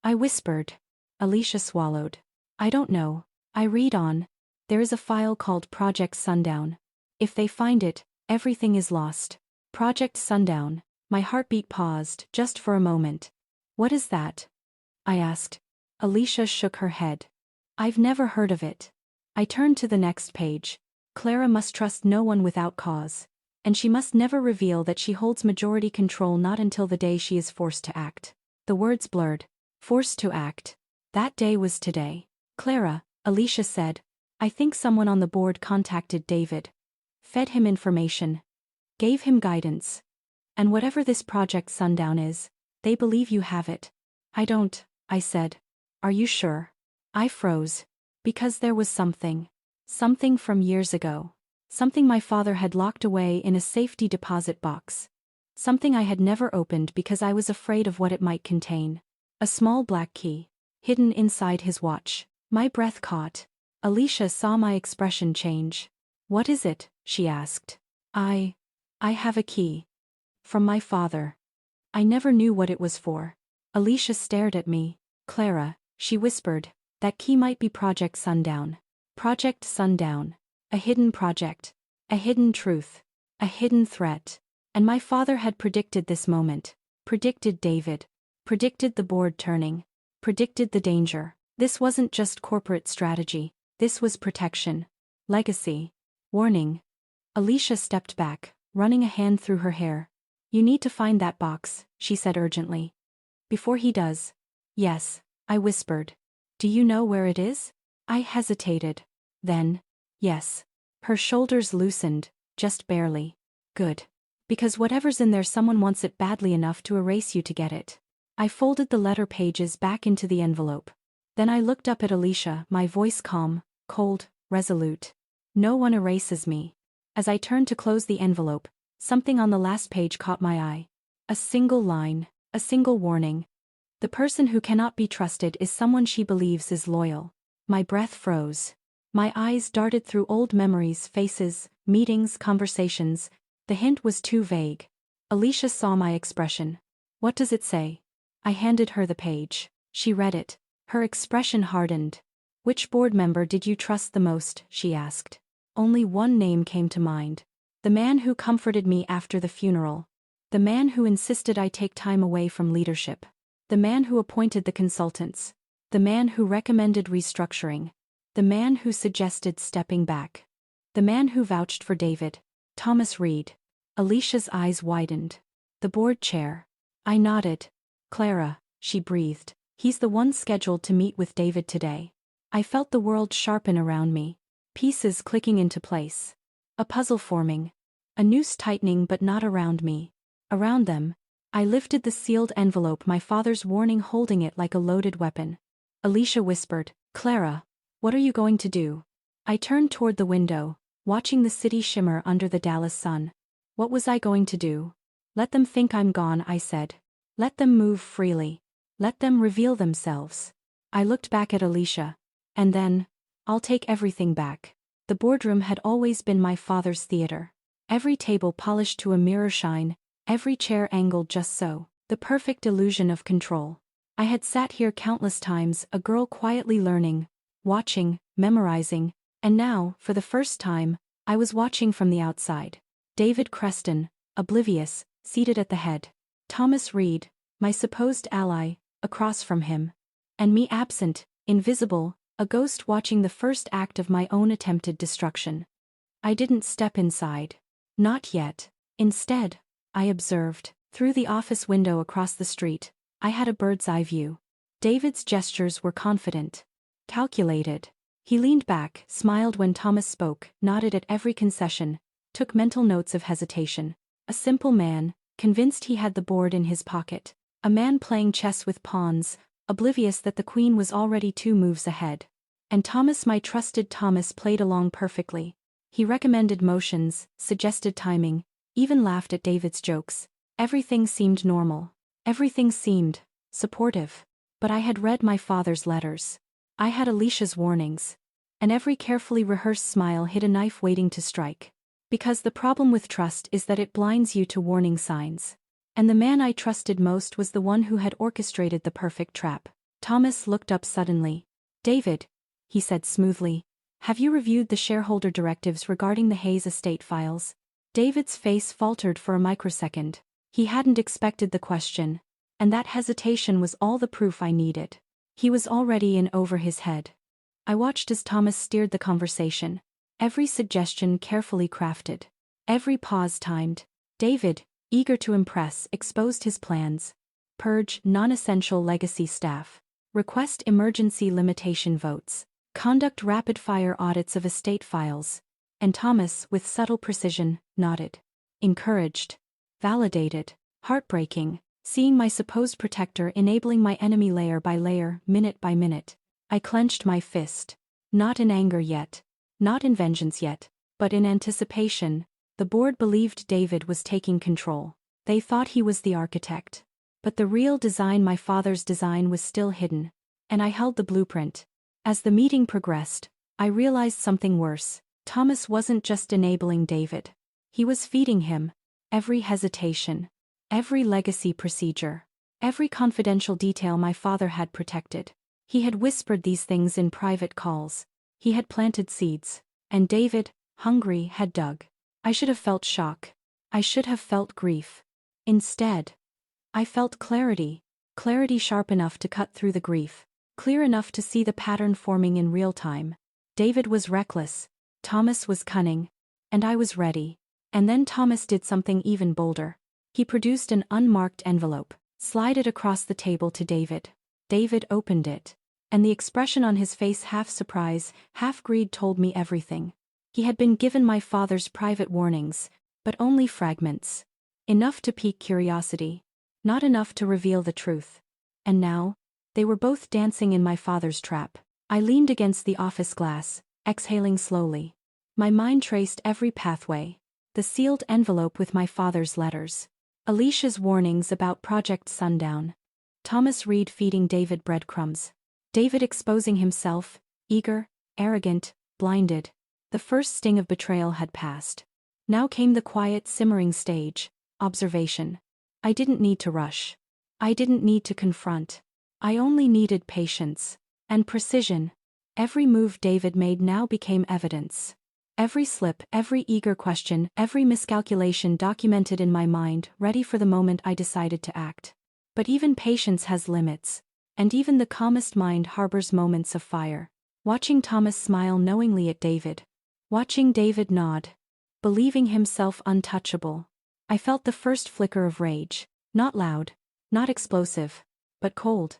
Speaker 1: I whispered. Alicia swallowed. "I don't know." I read on. "There is a file called Project Sundown. If they find it, everything is lost." Project Sundown. My heartbeat paused, just for a moment. "What is that?" I asked. Alicia shook her head. "I've never heard of it." I turned to the next page. "Clara must trust no one without cause. And she must never reveal that she holds majority control, not until the day she is forced to act." The words blurred. Forced to act. That day was today. "Clara," Alicia said, "I think someone on the board contacted David. Fed him information. Gave him guidance. And whatever this Project Sundown is, they believe you have it." "I don't," I said. "Are you sure?" I froze. Because there was something. Something from years ago. Something my father had locked away in a safety deposit box. Something I had never opened because I was afraid of what it might contain. A small black key, hidden inside his watch. My breath caught. Alicia saw my expression change. "What is it?" she asked. I have a key. From my father. I never knew what it was for. Alicia stared at me. "Clara," she whispered, "that key might be Project Sundown." Project Sundown. A hidden project. A hidden truth. A hidden threat. And my father had predicted this moment. Predicted David. Predicted the board turning. Predicted the danger. This wasn't just corporate strategy. This was protection. Legacy. Warning. Alicia stepped back, running a hand through her hair. "You need to find that box," she said urgently. "Before he does." "Yes," I whispered. "Do you know where it is?" I hesitated. Then, yes. Her shoulders loosened, just barely. "Good. Because whatever's in there, someone wants it badly enough to erase you to get it." I folded the letter pages back into the envelope. Then I looked up at Alicia, my voice calm, cold, resolute. "No one erases me." As I turned to close the envelope, something on the last page caught my eye. A single line, a single warning. "The person who cannot be trusted is someone she believes is loyal." My breath froze. My eyes darted through old memories, faces, meetings, conversations. The hint was too vague. Alicia saw my expression. "What does it say?" I handed her the page. She read it. Her expression hardened. "Which board member did you trust the most?" she asked. Only one name came to mind. The man who comforted me after the funeral. The man who insisted I take time away from leadership. The man who appointed the consultants. The man who recommended restructuring. The man who suggested stepping back. The man who vouched for David. Thomas Reed. Alicia's eyes widened. "The board chair." I nodded. "Clara," she breathed. "He's the one scheduled to meet with David today." I felt the world sharpen around me. Pieces clicking into place. A puzzle forming. A noose tightening, but not around me. Around them. I lifted the sealed envelope, my father's warning holding it like a loaded weapon. Alicia whispered, "Clara, what are you going to do?" I turned toward the window, watching the city shimmer under the Dallas sun. What was I going to do? "Let them think I'm gone," I said. "Let them move freely. Let them reveal themselves." I looked back at Alicia. And then, "I'll take everything back." The boardroom had always been my father's theater. Every table polished to a mirror shine, every chair angled just so. The perfect illusion of control. I had sat here countless times, a girl quietly learning, watching, memorizing, and now, for the first time, I was watching from the outside. David Creston, oblivious, seated at the head. Thomas Reed, my supposed ally, across from him. And me absent, invisible, a ghost watching the first act of my own attempted destruction. I didn't step inside. Not yet. Instead, I observed. Through the office window across the street, I had a bird's-eye view. David's gestures were confident. Calculated. He leaned back, smiled when Thomas spoke, nodded at every concession, took mental notes of hesitation. A simple man, convinced he had the board in his pocket. A man playing chess with pawns, oblivious that the queen was already 2 moves ahead. And Thomas, my trusted Thomas, played along perfectly. He recommended motions, suggested timing, even laughed at David's jokes. Everything seemed normal. Everything seemed supportive. But I had read my father's letters. I had Alicia's warnings. And every carefully rehearsed smile hid a knife waiting to strike. Because the problem with trust is that it blinds you to warning signs. And the man I trusted most was the one who had orchestrated the perfect trap. Thomas looked up suddenly. "David," he said smoothly, "have you reviewed the shareholder directives regarding the Hayes estate files?" David's face faltered for a microsecond. He hadn't expected the question. And that hesitation was all the proof I needed. He was already in over his head. I watched as Thomas steered the conversation. Every suggestion carefully crafted. Every pause timed. David, eager to impress, exposed his plans. Purge non-essential legacy staff. Request emergency limitation votes. Conduct rapid-fire audits of estate files. And Thomas, with subtle precision, nodded. Encouraged. Validated. Heartbreaking. Seeing my supposed protector enabling my enemy layer by layer, minute by minute. I clenched my fist. Not in anger yet. Not in vengeance yet. But in anticipation, the board believed David was taking control. They thought he was the architect. But the real design, my father's design, was still hidden. And I held the blueprint. As the meeting progressed, I realized something worse. Thomas wasn't just enabling David. He was feeding him. Every hesitation, every legacy procedure, every confidential detail my father had protected. He had whispered these things in private calls. He had planted seeds. And David, hungry, had dug. I should have felt shock. I should have felt grief. Instead, I felt clarity. Clarity sharp enough to cut through the grief. Clear enough to see the pattern forming in real time. David was reckless. Thomas was cunning. And I was ready. And then Thomas did something even bolder. He produced an unmarked envelope, slid it across the table to David. David opened it. And the expression on his face, half surprise, half greed, told me everything. He had been given my father's private warnings, but only fragments. Enough to pique curiosity. Not enough to reveal the truth. And now, they were both dancing in my father's trap. I leaned against the office glass, exhaling slowly. My mind traced every pathway. The sealed envelope with my father's letters. Alicia's warnings about Project Sundown. Thomas Reed feeding David breadcrumbs. David exposing himself, eager, arrogant, blinded. The first sting of betrayal had passed. Now came the quiet, simmering stage, observation. I didn't need to rush. I didn't need to confront. I only needed patience. And precision. Every move David made now became evidence. Every slip, every eager question, every miscalculation documented in my mind, ready for the moment I decided to act. But even patience has limits. And even the calmest mind harbors moments of fire. Watching Thomas smile knowingly at David. Watching David nod. Believing himself untouchable. I felt the first flicker of rage. Not loud. Not explosive. But cold.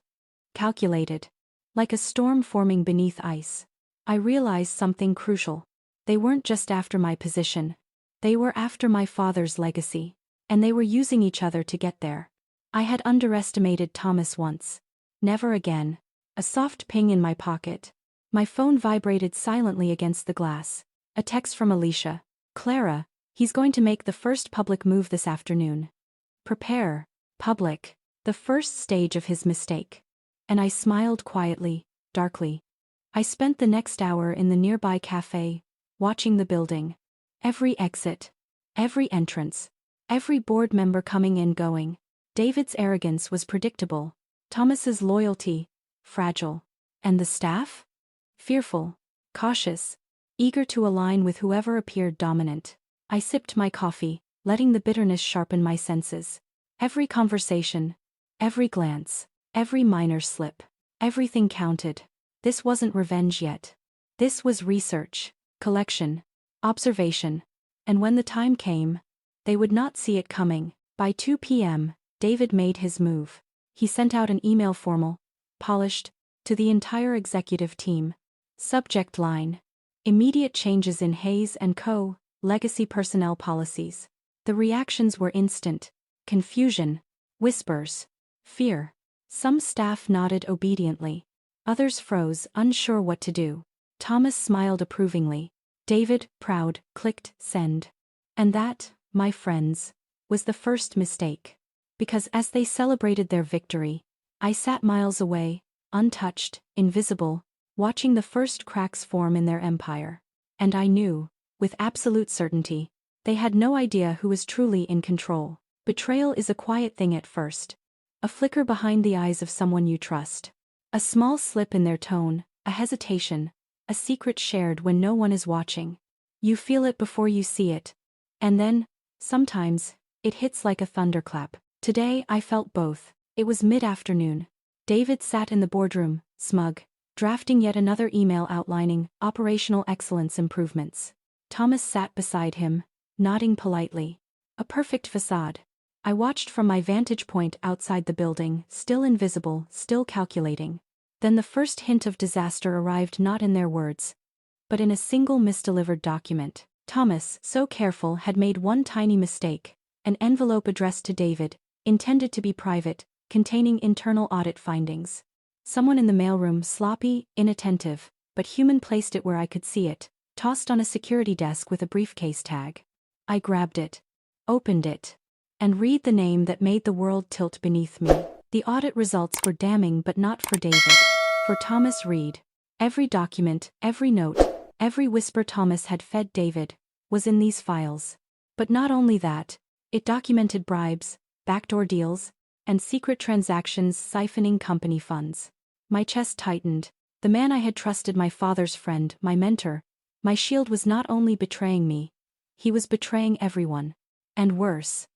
Speaker 1: Calculated. Like a storm forming beneath ice. I realized something crucial. They weren't just after my position. They were after my father's legacy. And they were using each other to get there. I had underestimated Thomas once. Never again. A soft ping in my pocket. My phone vibrated silently against the glass. A text from Alicia. Clara, he's going to make the first public move this afternoon. Prepare. Public. The first stage of his mistake. And I smiled quietly, darkly. I spent the next hour in the nearby cafe, watching the building. Every exit. Every entrance. Every board member coming and going. David's arrogance was predictable. Thomas's loyalty, fragile. And the staff? Fearful. Cautious. Eager to align with whoever appeared dominant. I sipped my coffee, letting the bitterness sharpen my senses. Every conversation. Every glance. Every minor slip. Everything counted. This wasn't revenge yet. This was research, collection, observation. And when the time came, they would not see it coming. By 2 p.m., David made his move. He sent out an email, formal, polished, to the entire executive team. Subject line. Immediate changes in Hayes & Co. legacy personnel policies. The reactions were instant. Confusion. Whispers. Fear. Some staff nodded obediently. Others froze, unsure what to do. Thomas smiled approvingly. David, proud, clicked send. And that, my friends, was the first mistake. Because as they celebrated their victory, I sat miles away, untouched, invisible, watching the first cracks form in their empire. And I knew, with absolute certainty, they had no idea who was truly in control. Betrayal is a quiet thing at first. A flicker behind the eyes of someone you trust. A small slip in their tone, a hesitation, a secret shared when no one is watching. You feel it before you see it. And then, sometimes, it hits like a thunderclap. Today I felt both. It was mid-afternoon. David sat in the boardroom, smug, drafting yet another email outlining operational excellence improvements. Thomas sat beside him, nodding politely. A perfect facade. I watched from my vantage point outside the building, still invisible, still calculating. Then the first hint of disaster arrived, not in their words, but in a single misdelivered document. Thomas, so careful, had made one tiny mistake. An envelope addressed to David, intended to be private, containing internal audit findings. Someone in the mailroom, sloppy, inattentive, but human, placed it where I could see it. tossed on a security desk with a briefcase tag. I grabbed it, opened it, and read the name that made the world tilt beneath me. The audit results were damning, but not for David. For Thomas Reed. Every document, every note, every whisper Thomas had fed David was in these files. But not only that, it documented bribes, backdoor deals, and secret transactions siphoning company funds. My chest tightened. The man I had trusted, my father's friend, my mentor, my shield, was not only betraying me, he was betraying everyone. And worse,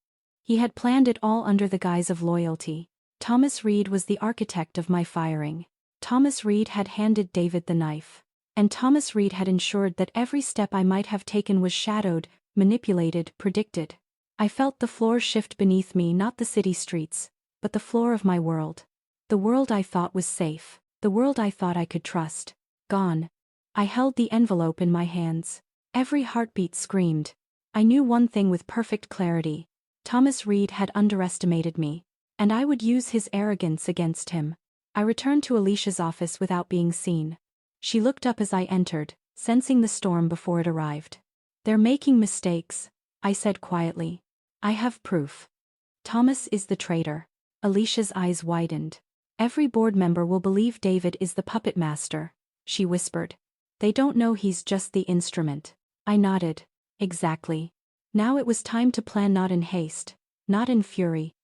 Speaker 1: he had planned it all under the guise of loyalty. Thomas Reed was the architect of my firing. Thomas Reed had handed David the knife. And Thomas Reed had ensured that every step I might have taken was shadowed, manipulated, predicted. I felt the floor shift beneath me, not the city streets, but the floor of my world. The world I thought was safe, the world I thought I could trust. Gone. I held the envelope in my hands. Every heartbeat screamed. I knew one thing with perfect clarity. Thomas Reed had underestimated me, and I would use his arrogance against him. I returned to Alicia's office without being seen. She looked up as I entered, sensing the storm before it arrived. "They're making mistakes," I said quietly. "I have proof. Thomas is the traitor." Alicia's eyes widened. "Every board member will believe David is the puppet master," she whispered. "They don't know he's just the instrument." I nodded. Exactly. Now it was time to plan, not in haste, not in fury,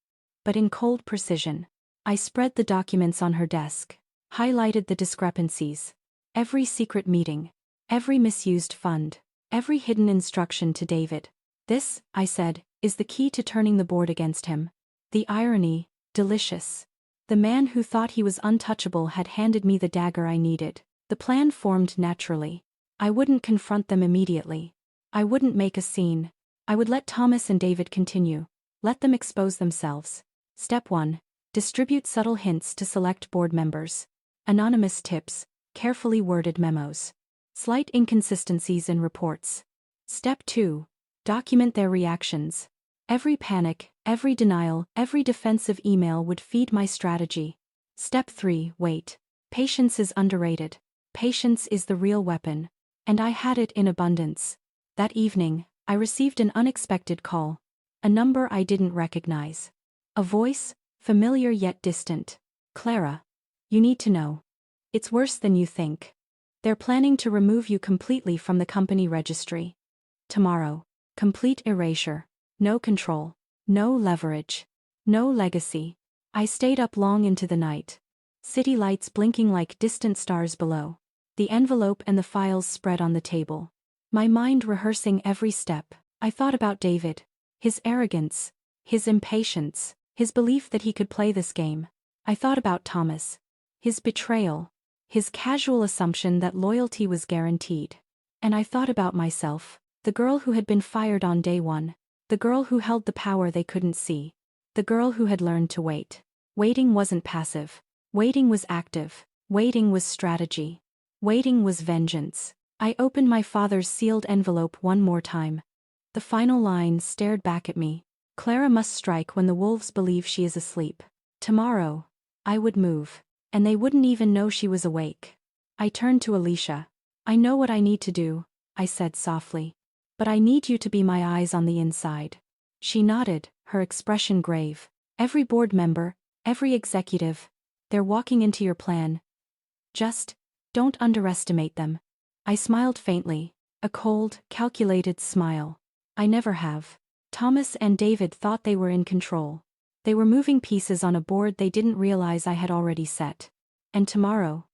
Speaker 1: but in cold precision. I spread the documents on her desk, highlighted the discrepancies. Every secret meeting, every misused fund, every hidden instruction to David. "This," I said, "is the key to turning the board against him." The irony, delicious. The man who thought he was untouchable had handed me the dagger I needed. The plan formed naturally. I wouldn't confront them immediately. I wouldn't make a scene. I would let Thomas and David continue. Let them expose themselves. Step 1. Distribute subtle hints to select board members. Anonymous tips, carefully worded memos. Slight inconsistencies in reports. Step 2. Document their reactions. Every panic, every denial, every defensive email would feed my strategy. Step 3. Wait. Patience is underrated. Patience is the real weapon. And I had it in abundance. That evening, I received an unexpected call. A number I didn't recognize. A voice, familiar yet distant. "Clara. You need to know. It's worse than you think. They're planning to remove you completely from the company registry. Tomorrow. Complete erasure. No control. No leverage. No legacy." I stayed up long into the night. City lights blinking like distant stars below. The envelope and the files spread on the table. My mind rehearsing every step. I thought about David. His arrogance. His impatience. His belief that he could play this game. I thought about Thomas. His betrayal. His casual assumption that loyalty was guaranteed. And I thought about myself, the girl who had been fired on day one. The girl who held the power they couldn't see. The girl who had learned to wait. Waiting wasn't passive. Waiting was active. Waiting was strategy. Waiting was vengeance. I opened my father's sealed envelope one more time. The final line stared back at me. "Clara must strike when the wolves believe she is asleep. Tomorrow, I would move, and they wouldn't even know she was awake." I turned to Alicia. "I know what I need to do," I said softly. "But I need you to be my eyes on the inside." She nodded, her expression grave. "Every board member, every executive, they're walking into your plan. Just don't underestimate them." I smiled faintly, a cold, calculated smile. I never have. Thomas and David thought they were in control. They were moving pieces on a board they didn't realize I had already set. And tomorrow,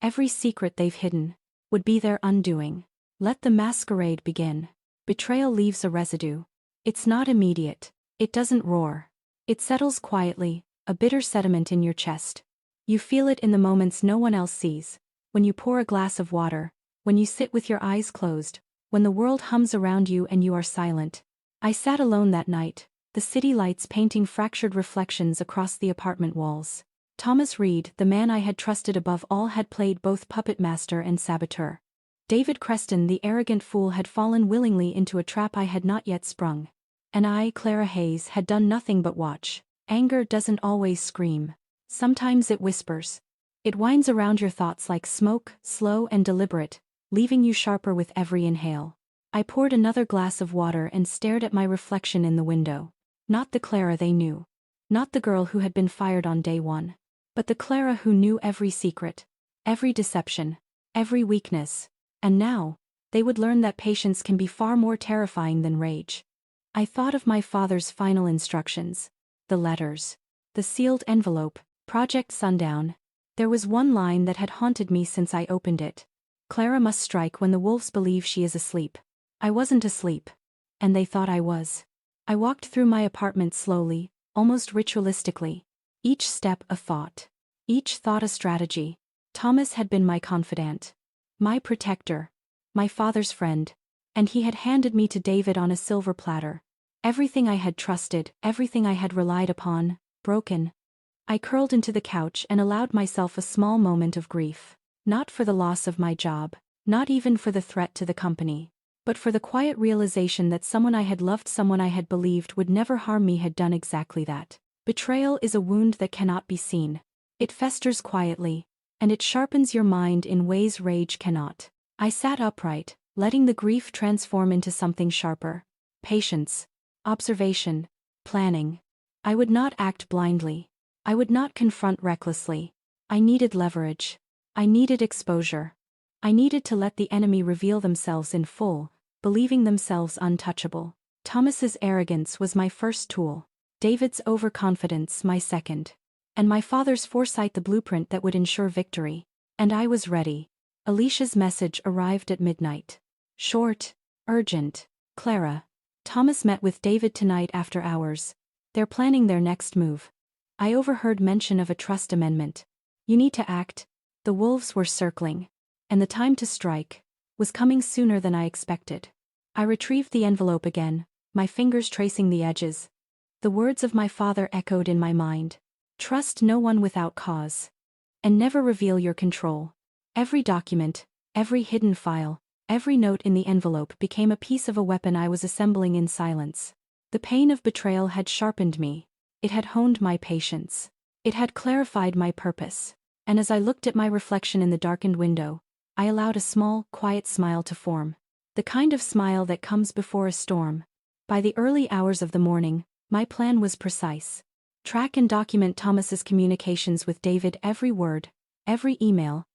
Speaker 1: every secret they've hidden would be their undoing. Let the masquerade begin. Betrayal leaves a residue. It's not immediate. It doesn't roar. It settles quietly, a bitter sediment in your chest. You feel it in the moments no one else sees. When you pour a glass of water, when you sit with your eyes closed, when the world hums around you and you are silent. I sat alone that night, the city lights painting fractured reflections across the apartment walls. Thomas Reed, the man I had trusted above all, had played both puppet master and saboteur. David Creston, the arrogant fool, had fallen willingly into a trap I had not yet sprung. And I, Clara Hayes, had done nothing but watch. Anger doesn't always scream. Sometimes it whispers. It winds around your thoughts like smoke, slow and deliberate, leaving you sharper with every inhale. I poured another glass of water and stared at my reflection in the window. Not the Clara they knew. Not the girl who had been fired on day one. But the Clara who knew every secret, every deception, every weakness. And now, they would learn that patience can be far more terrifying than rage. I thought of my father's final instructions. The letters. The sealed envelope. Project Sundown. There was one line that had haunted me since I opened it. Clara must strike when the wolves believe she is asleep. I wasn't asleep. And they thought I was. I walked through my apartment slowly, almost ritualistically. Each step a thought. Each thought a strategy. Thomas had been my confidant. My protector. My father's friend. And he had handed me to David on a silver platter. Everything I had trusted, everything I had relied upon, broken. I curled into the couch and allowed myself a small moment of grief. Not for the loss of my job, not even for the threat to the company, but for the quiet realization that someone I had loved, someone I had believed would never harm me, had done exactly that. Betrayal is a wound that cannot be seen. It festers quietly, and it sharpens your mind in ways rage cannot. I sat upright, letting the grief transform into something sharper. Patience. Observation. Planning. I would not act blindly. I would not confront recklessly. I needed leverage. I needed exposure. I needed to let the enemy reveal themselves in full, believing themselves untouchable. Thomas's arrogance was my first tool. David's overconfidence my second. And my father's foresight the blueprint that would ensure victory. And I was ready. Alicia's message arrived at midnight. Short. Urgent. Clara. Thomas met with David tonight after hours. They're planning their next move. I overheard mention of a trust amendment. You need to act. The wolves were circling. And the time to strike was coming sooner than I expected. I retrieved the envelope again, my fingers tracing the edges. The words of my father echoed in my mind. Trust no one without cause. And never reveal your control. Every document, every hidden file, every note in the envelope became a piece of a weapon I was assembling in silence. The pain of betrayal had sharpened me. It had honed my patience. It had clarified my purpose. And as I looked at my reflection in the darkened window, I allowed a small, quiet smile to form. The kind of smile that comes before a storm. By the early hours of the morning, my plan was precise. Track and document Thomas's communications with David, every word, every email,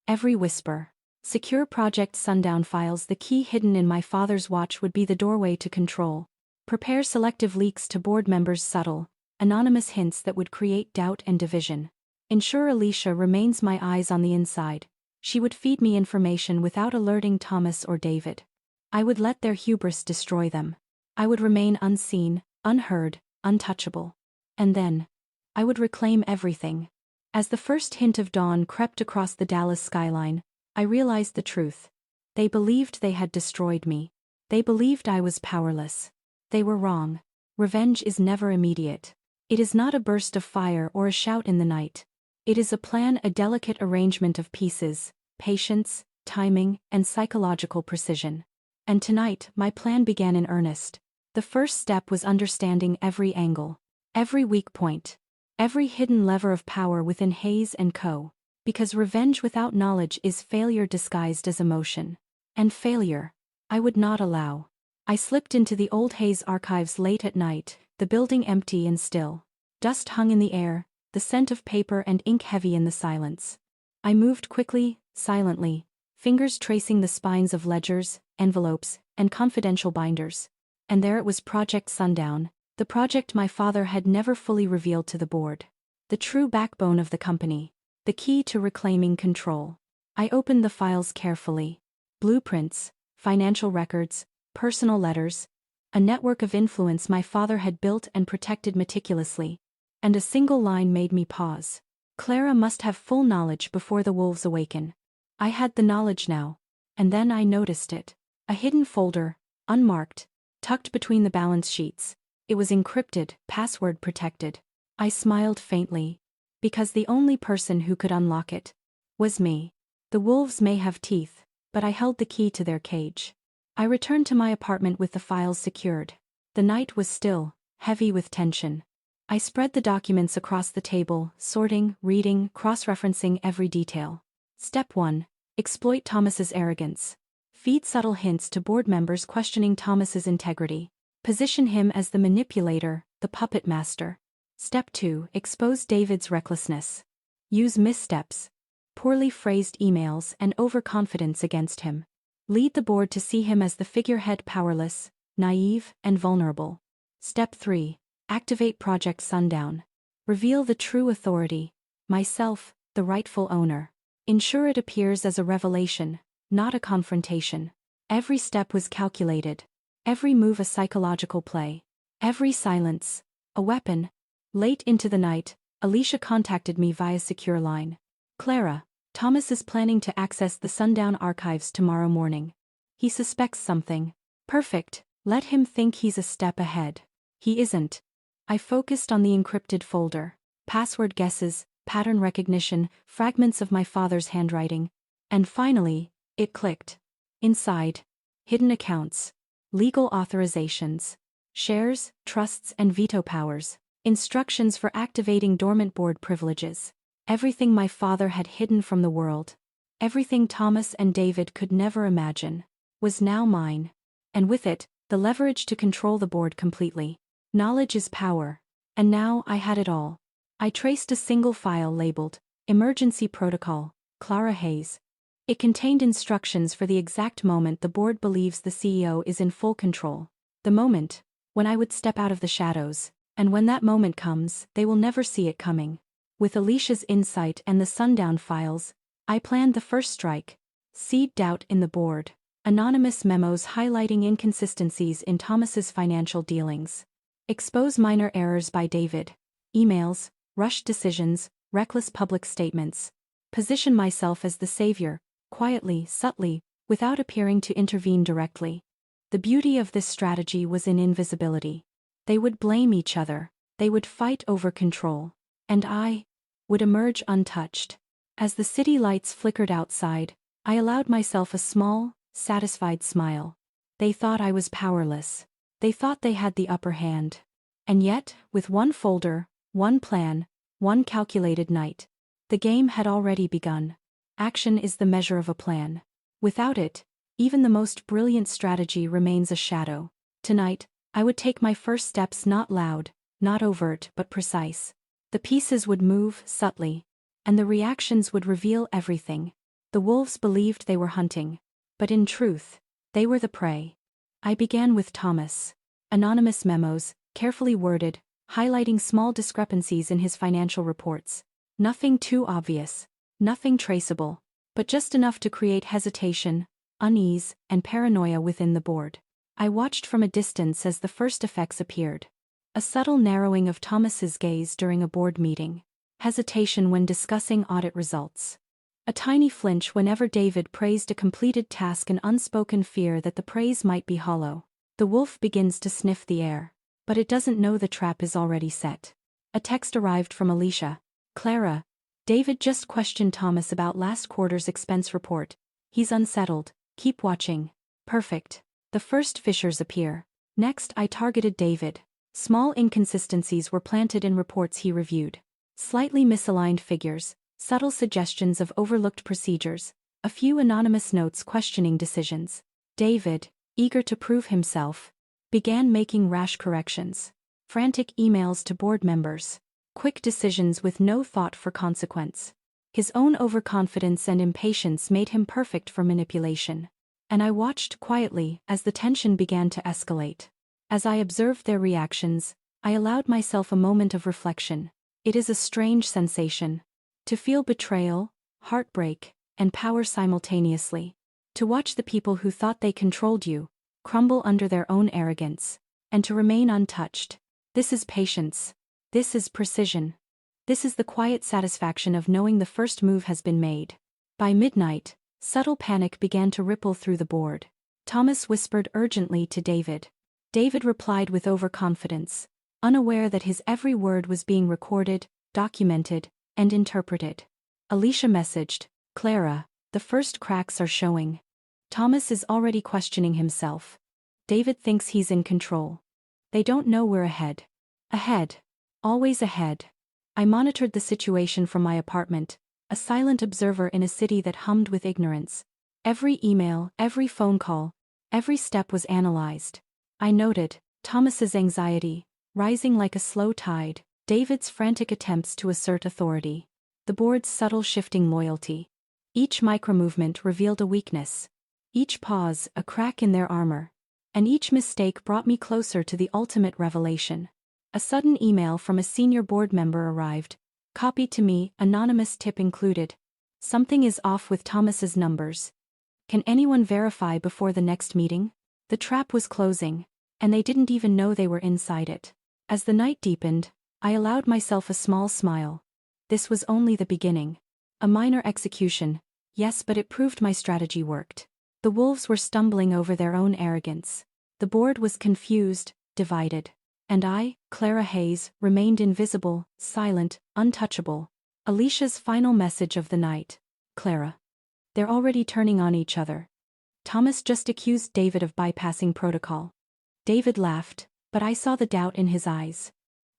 Speaker 1: every whisper. Secure Project Sundown files. The key hidden in my father's watch would be the doorway to control. Prepare selective leaks to board members, subtle, anonymous hints that would create doubt and division. Ensure Alicia remains my eyes on the inside. She would feed me information without alerting Thomas or David. I would let their hubris destroy them. I would remain unseen, unheard, untouchable. And then, I would reclaim everything. As the first hint of dawn crept across the Dallas skyline, I realized the truth. They believed they had destroyed me. They believed I was powerless. They were wrong. Revenge is never immediate. It is not a burst of fire or a shout in the night. It is a plan, a delicate arrangement of pieces, patience, timing, and psychological precision. And tonight, my plan began in earnest. The first step was understanding every angle, every weak point, every hidden lever of power within Hayes & Co. Because revenge without knowledge is failure disguised as emotion. And failure, I would not allow. I slipped into the old Hayes archives late at night, the building empty and still. Dust hung in the air, the scent of paper and ink heavy in the silence. I moved quickly, silently, fingers tracing the spines of ledgers, envelopes, and confidential binders. And there it was, Project Sundown, the project my father had never fully revealed to the board. The true backbone of the company. The key to reclaiming control. I opened the files carefully. Blueprints, financial records, personal letters, a network of influence my father had built and protected meticulously. And a single line made me pause. Clara must have full knowledge before the wolves awaken. I had the knowledge now. And then I noticed it. A hidden folder, unmarked, tucked between the balance sheets. It was encrypted, password protected. I smiled faintly. Because the only person who could unlock it was me. The wolves may have teeth, but I held the key to their cage. I returned to my apartment with the files secured. The night was still, heavy with tension. I spread the documents across the table, sorting, reading, cross-referencing every detail. Step 1. Exploit Thomas's arrogance. Feed subtle hints to board members questioning Thomas's integrity. Position him as the manipulator, the puppet master. Step 2. Expose David's recklessness. Use missteps, poorly phrased emails, and overconfidence against him. Lead the board to see him as the figurehead, powerless, naive, and vulnerable. Step 3. Activate Project Sundown. Reveal the true authority, myself, the rightful owner. Ensure it appears as a revelation, not a confrontation. Every step was calculated. Every move a psychological play. Every silence a weapon. Late into the night, Alicia contacted me via secure line. Clara, Thomas is planning to access the Sundown archives tomorrow morning. He suspects something. Perfect, let him think he's a step ahead. He isn't. I focused on the encrypted folder. Password guesses, pattern recognition, fragments of my father's handwriting. And finally, it clicked. Inside, hidden accounts, legal authorizations, shares, trusts, and veto powers, instructions for activating dormant board privileges. Everything my father had hidden from the world, everything Thomas and David could never imagine, was now mine. And with it, the leverage to control the board completely. Knowledge is power. And now I had it all. I traced a single file labeled, Emergency Protocol, Clara Hayes. It contained instructions for the exact moment the board believes the CEO is in full control. The moment, when I would step out of the shadows, and when that moment comes, they will never see it coming. With Alicia's insight and the Sundown files, I planned the first strike. Seed doubt in the board. Anonymous memos highlighting inconsistencies in Thomas's financial dealings. Expose minor errors by David. Emails, rushed decisions, reckless public statements. Position myself as the savior, quietly, subtly, without appearing to intervene directly. The beauty of this strategy was in invisibility. They would blame each other, they would fight over control, and I would emerge untouched. As the city lights flickered outside, I allowed myself a small, satisfied smile. They thought I was powerless. They thought they had the upper hand. And yet, with one folder, one plan, one calculated night, the game had already begun. Action is the measure of a plan. Without it, even the most brilliant strategy remains a shadow. Tonight, I would take my first steps, not loud, not overt, but precise. The pieces would move subtly, and the reactions would reveal everything. The wolves believed they were hunting, but in truth, they were the prey. I began with Thomas. Anonymous memos, carefully worded, highlighting small discrepancies in his financial reports. Nothing too obvious, nothing traceable, but just enough to create hesitation, unease, and paranoia within the board. I watched from a distance as the first effects appeared. A subtle narrowing of Thomas's gaze during a board meeting. Hesitation when discussing audit results. A tiny flinch whenever David praised a completed task, an unspoken fear that the praise might be hollow. The wolf begins to sniff the air, but it doesn't know the trap is already set. A text arrived from Alicia. Clara, David just questioned Thomas about last quarter's expense report. He's unsettled. Keep watching. Perfect. The first fissures appear. Next, I targeted David. Small inconsistencies were planted in reports he reviewed. Slightly misaligned figures, subtle suggestions of overlooked procedures, a few anonymous notes questioning decisions. David, eager to prove himself, began making rash corrections. Frantic emails to board members. Quick decisions with no thought for consequence. His own overconfidence and impatience made him perfect for manipulation. And I watched quietly as the tension began to escalate. As I observed their reactions, I allowed myself a moment of reflection. It is a strange sensation. To feel betrayal, heartbreak, and power simultaneously. To watch the people who thought they controlled you crumble under their own arrogance, and to remain untouched. This is patience. This is precision. This is the quiet satisfaction of knowing the first move has been made. By midnight, subtle panic began to ripple through the board. Thomas whispered urgently to David. David replied with overconfidence, unaware that his every word was being recorded, documented, and interpreted. Alicia messaged, Clara, the first cracks are showing. Thomas is already questioning himself. David thinks he's in control. They don't know we're ahead. Ahead. Always ahead. I monitored the situation from my apartment, a silent observer in a city that hummed with ignorance. Every email, every phone call, every step was analyzed. I noted Thomas's anxiety, rising like a slow tide, David's frantic attempts to assert authority, the board's subtle shifting loyalty. Each micromovement revealed a weakness. Each pause, a crack in their armor. And each mistake brought me closer to the ultimate revelation. A sudden email from a senior board member arrived, copied to me, anonymous tip included. Something is off with Thomas's numbers. Can anyone verify before the next meeting? The trap was closing, and they didn't even know they were inside it. As the night deepened, I allowed myself a small smile. This was only the beginning. A minor execution, yes, but it proved my strategy worked. The wolves were stumbling over their own arrogance. The board was confused, divided. And I, Clara Hayes, remained invisible, silent, untouchable. Alicia's final message of the night. Clara. They're already turning on each other. Thomas just accused David of bypassing protocol. David laughed, but I saw the doubt in his eyes.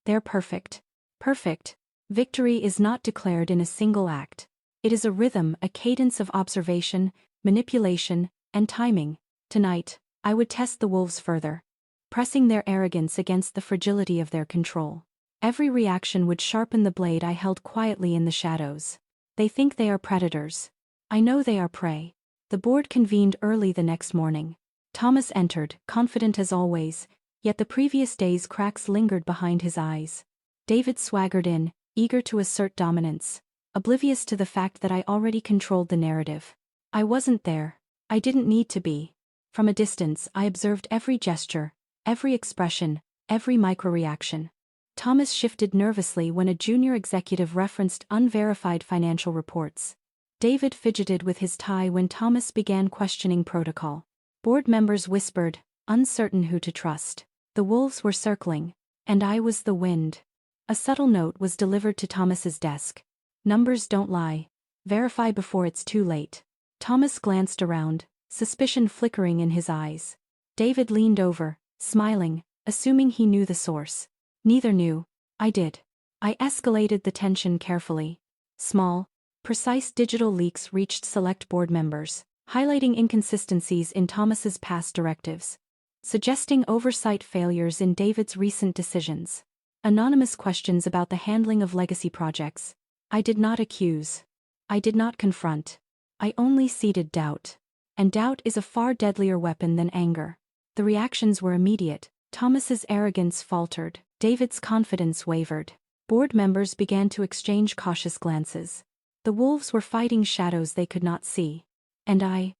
Speaker 1: They're perfect. Perfect. Victory is not declared in a single act. It is a rhythm, a cadence of observation, manipulation, and timing. Tonight, I would test the wolves further, pressing their arrogance against the fragility of their control. Every reaction would sharpen the blade I held quietly in the shadows. They think they are predators. I know they are prey. The board convened early the next morning. Thomas entered, confident as always, yet the previous day's cracks lingered behind his eyes. David swaggered in, eager to assert dominance, oblivious to the fact that I already controlled the narrative. I wasn't there. I didn't need to be. From a distance, I observed every gesture, every expression, every micro-reaction. Thomas shifted nervously when a junior executive referenced unverified financial reports. David fidgeted with his tie when Thomas began questioning protocol. Board members whispered, uncertain who to trust. The wolves were circling, and I was the wind. A subtle note was delivered to Thomas's desk. Numbers don't lie. Verify before it's too late. Thomas glanced around, suspicion flickering in his eyes. David leaned over, smiling, assuming he knew the source. Neither knew. I did. I escalated the tension carefully. Small, precise digital leaks reached select board members, highlighting inconsistencies in Thomas's past directives, suggesting oversight failures in David's recent decisions. Anonymous questions about the handling of legacy projects. I did not accuse. I did not confront. I only seeded doubt. And doubt is a far deadlier weapon than anger. The reactions were immediate. Thomas's arrogance faltered. David's confidence wavered. Board members began to exchange cautious glances. The wolves were fighting shadows they could not see. And I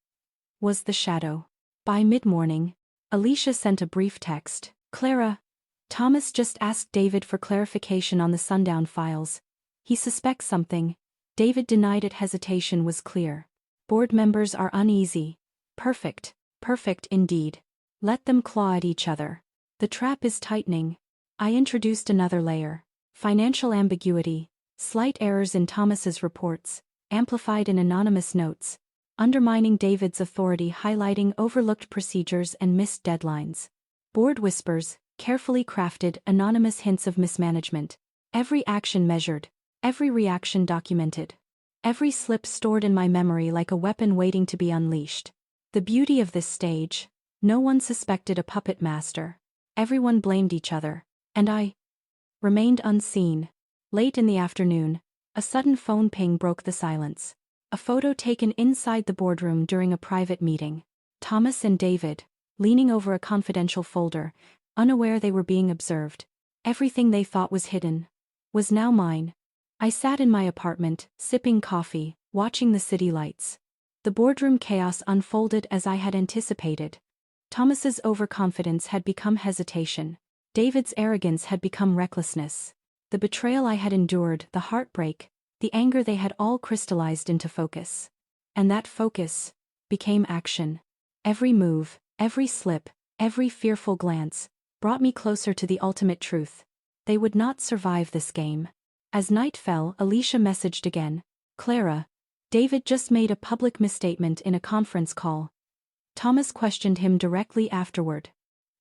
Speaker 1: was the shadow. By mid-morning, Alicia sent a brief text. Clara. Thomas just asked David for clarification on the sundown files. He suspects something. David denied it. Hesitation was clear. Board members are uneasy. Perfect. Perfect indeed. Let them claw at each other. The trap is tightening. I introduced another layer. Financial ambiguity. Slight errors in Thomas's reports, amplified in anonymous notes, undermining David's authority, highlighting overlooked procedures and missed deadlines. Board whispers, carefully crafted anonymous hints of mismanagement. Every action measured, every reaction documented. Every slip stored in my memory like a weapon waiting to be unleashed. The beauty of this stage, no one suspected a puppet master. Everyone blamed each other, and I remained unseen. Late in the afternoon, a sudden phone ping broke the silence. A photo taken inside the boardroom during a private meeting. Thomas and David, leaning over a confidential folder, unaware they were being observed. Everything they thought was hidden was now mine. I sat in my apartment, sipping coffee, watching the city lights. The boardroom chaos unfolded as I had anticipated. Thomas's overconfidence had become hesitation. David's arrogance had become recklessness. The betrayal I had endured, the heartbreak, the anger, they had all crystallized into focus. And that focus became action. Every move, every slip, every fearful glance brought me closer to the ultimate truth. They would not survive this game. As night fell, Alicia messaged again. Clara, David just made a public misstatement in a conference call. Thomas questioned him directly afterward.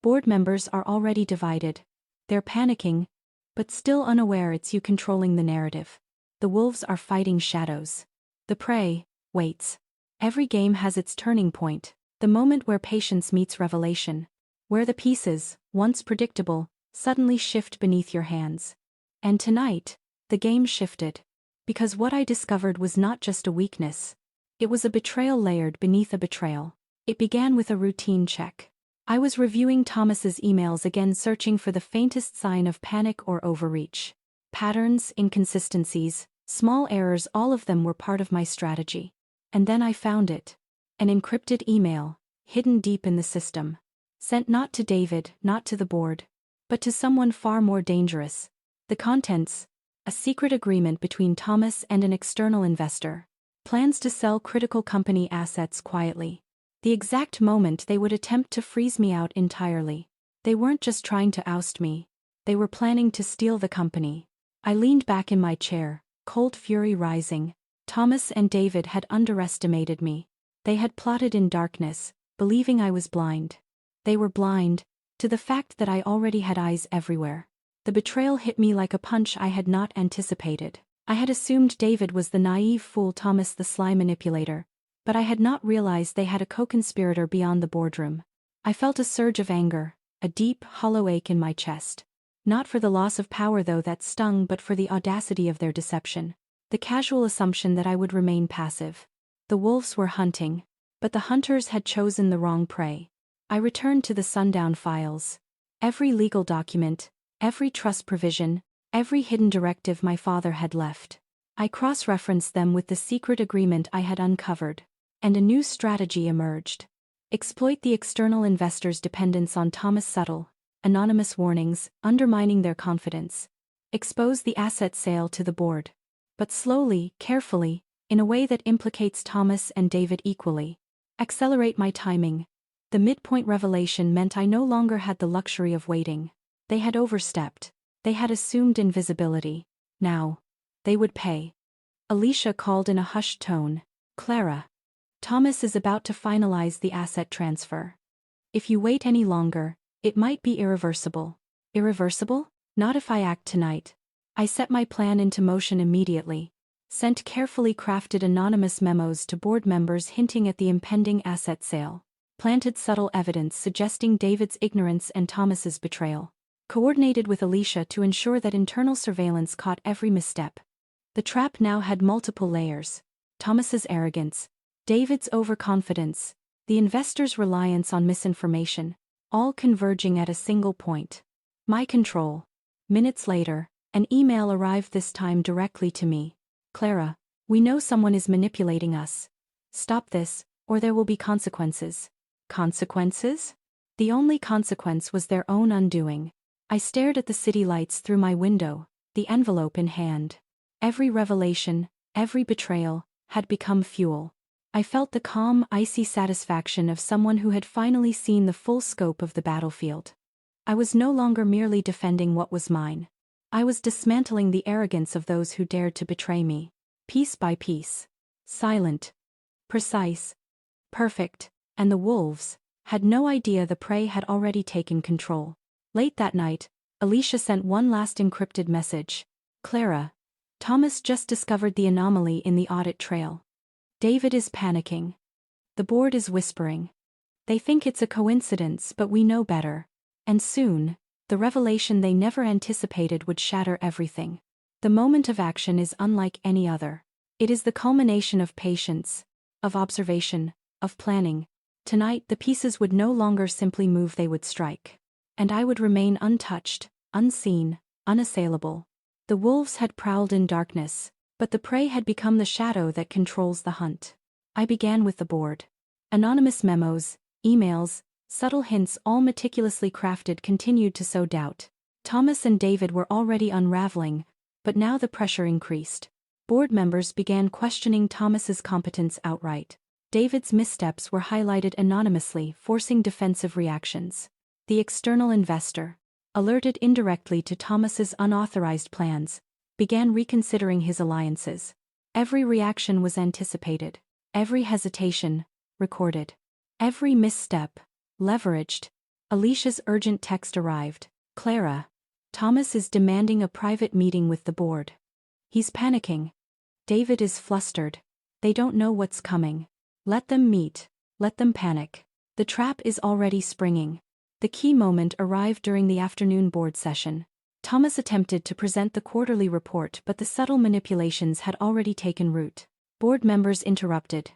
Speaker 1: Board members are already divided. They're panicking, but still unaware it's you controlling the narrative. the wolves are fighting shadows. The prey waits. Every game has its turning point, the moment where patience meets revelation, where the pieces, once predictable, suddenly shift beneath your hands. And tonight, the game shifted. Because what I discovered was not just a weakness. It was a betrayal layered beneath a betrayal. It began with a routine check. I was reviewing Thomas's emails again, searching for the faintest sign of panic or overreach. Patterns, inconsistencies, small errors, all of them were part of my strategy. And then I found it. An encrypted email, hidden deep in the system. Sent not to David, not to the board, but to someone far more dangerous. The contents: a secret agreement between Thomas and an external investor. Plans to sell critical company assets quietly. The exact moment they would attempt to freeze me out entirely. They weren't just trying to oust me. They were planning to steal the company. I leaned back in my chair, cold fury rising. Thomas and David had underestimated me. They had plotted in darkness, believing I was blind. They were blind to the fact that I already had eyes everywhere. The betrayal hit me like a punch I had not anticipated. I had assumed David was the naive fool, Thomas the sly manipulator, but I had not realized they had a co-conspirator beyond the boardroom. I felt a surge of anger, a deep, hollow ache in my chest. Not for the loss of power though that stung, but for the audacity of their deception. The casual assumption that I would remain passive. The wolves were hunting, but the hunters had chosen the wrong prey. I returned to the sundown files. Every legal document, every trust provision, every hidden directive my father had left. I cross-referenced them with the secret agreement I had uncovered. And a new strategy emerged. Exploit the external investor's dependence on Thomas. Subtle, anonymous warnings, undermining their confidence. Expose the asset sale to the board. But slowly, carefully, in a way that implicates Thomas and David equally. Accelerate my timing. The midpoint revelation meant I no longer had the luxury of waiting. They had overstepped. They had assumed invisibility. Now, they would pay. Alicia called in a hushed tone. Clara. Thomas is about to finalize the asset transfer. If you wait any longer, it might be irreversible. Irreversible? Not if I act tonight. I set my plan into motion immediately. Sent carefully crafted anonymous memos to board members hinting at the impending asset sale. Planted subtle evidence suggesting David's ignorance and Thomas's betrayal. Coordinated with Alicia to ensure that internal surveillance caught every misstep. The trap now had multiple layers. Thomas's arrogance, David's overconfidence, the investor's reliance on misinformation, all converging at a single point. My control. Minutes later, an email arrived, this time directly to me. Clara, we know someone is manipulating us. Stop this, or there will be consequences. Consequences? The only consequence was their own undoing. I stared at the city lights through my window, the envelope in hand. Every revelation, every betrayal, had become fuel. I felt the calm, icy satisfaction of someone who had finally seen the full scope of the battlefield. I was no longer merely defending what was mine. I was dismantling the arrogance of those who dared to betray me. Piece by piece. Silent. Precise. Perfect. And the wolves had no idea the prey had already taken control. Late that night, Alicia sent one last encrypted message. Clara. Thomas just discovered the anomaly in the audit trail. David is panicking. The board is whispering. They think it's a coincidence, but we know better. And soon, the revelation they never anticipated would shatter everything. The moment of action is unlike any other. It is the culmination of patience, of observation, of planning. Tonight the pieces would no longer simply move, they would strike. And I would remain untouched, unseen, unassailable. The wolves had prowled in darkness, but the prey had become the shadow that controls the hunt. I began with the board. Anonymous memos, emails, subtle hints, all meticulously crafted, continued to sow doubt. Thomas and David were already unraveling, but now the pressure increased. Board members began questioning Thomas's competence outright. David's missteps were highlighted anonymously, forcing defensive reactions. The external investor, alerted indirectly to Thomas's unauthorized plans, began reconsidering his alliances. Every reaction was anticipated. Every hesitation, recorded. Every misstep, leveraged. Alicia's urgent text arrived. Clara. Thomas is demanding a private meeting with the board. He's panicking. David is flustered. They don't know what's coming. Let them meet. Let them panic. The trap is already springing. The key moment arrived during the afternoon board session. Thomas attempted to present the quarterly report, but the subtle manipulations had already taken root. Board members interrupted,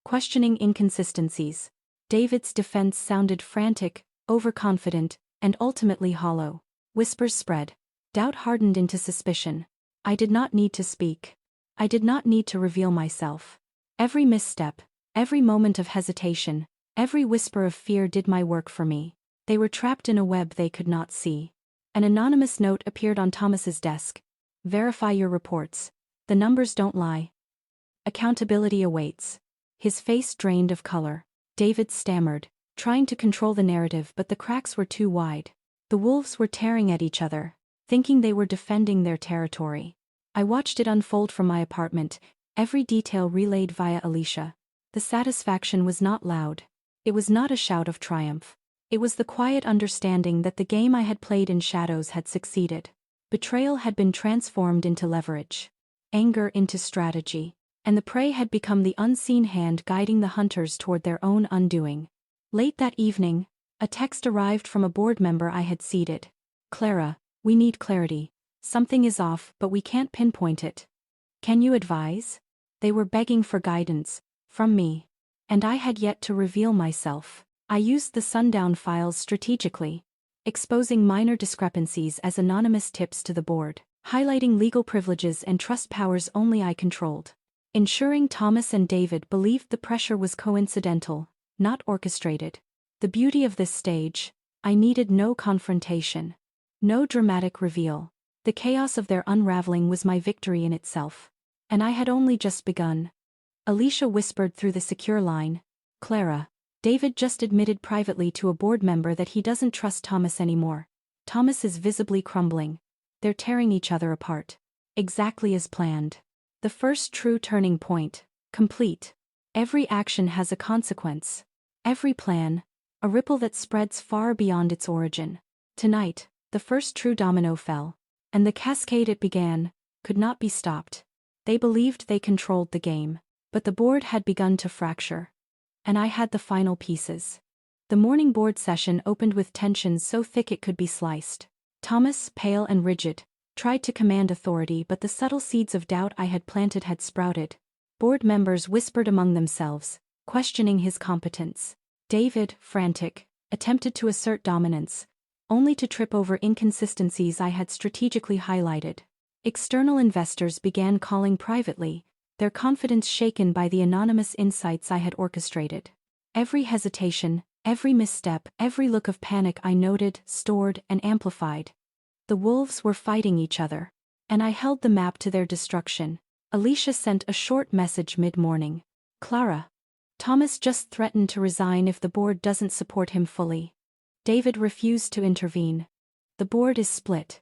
Speaker 1: questioning inconsistencies. David's defense sounded frantic, overconfident, and ultimately hollow. Whispers spread. Doubt hardened into suspicion. I did not need to speak. I did not need to reveal myself. Every misstep, every moment of hesitation, every whisper of fear did my work for me. They were trapped in a web they could not see. An anonymous note appeared on Thomas's desk. Verify your reports. The numbers don't lie. Accountability awaits. His face drained of color. David stammered, trying to control the narrative, but the cracks were too wide. The wolves were tearing at each other, thinking they were defending their territory. I watched it unfold from my apartment, every detail relayed via Alicia. The satisfaction was not loud. It was not a shout of triumph. It was the quiet understanding that the game I had played in shadows had succeeded. Betrayal had been transformed into leverage, anger into strategy, and the prey had become the unseen hand guiding the hunters toward their own undoing. Late that evening, a text arrived from a board member I had seated. Clara, we need clarity. Something is off, but we can't pinpoint it. Can you advise? They were begging for guidance, from me. And I had yet to reveal myself. I used the sundown files strategically, exposing minor discrepancies as anonymous tips to the board, highlighting legal privileges and trust powers only I controlled. Ensuring Thomas and David believed the pressure was coincidental, not orchestrated. The beauty of this stage, I needed no confrontation. No dramatic reveal. The chaos of their unraveling was my victory in itself. And I had only just begun. Alicia whispered through the secure line. Clara, David just admitted privately to a board member that he doesn't trust Thomas anymore. Thomas is visibly crumbling. They're tearing each other apart. Exactly as planned. The first true turning point. Complete. Every action has a consequence. Every plan, a ripple that spreads far beyond its origin. Tonight, the first true domino fell. And the cascade it began could not be stopped. They believed they controlled the game, but the board had begun to fracture. And I had the final pieces. The morning board session opened with tensions so thick it could be sliced. Thomas, pale and rigid, tried to command authority, but the subtle seeds of doubt I had planted had sprouted. Board members whispered among themselves, questioning his competence. David, frantic, attempted to assert dominance, only to trip over inconsistencies I had strategically highlighted. External investors began calling privately, their confidence shaken by the anonymous insights I had orchestrated. Every hesitation, every misstep, every look of panic I noted, stored, and amplified. The wolves were fighting each other, and I held the map to their destruction. Alicia sent a short message mid-morning. Clara. Thomas just threatened to resign if the board doesn't support him fully. David refused to intervene. The board is split.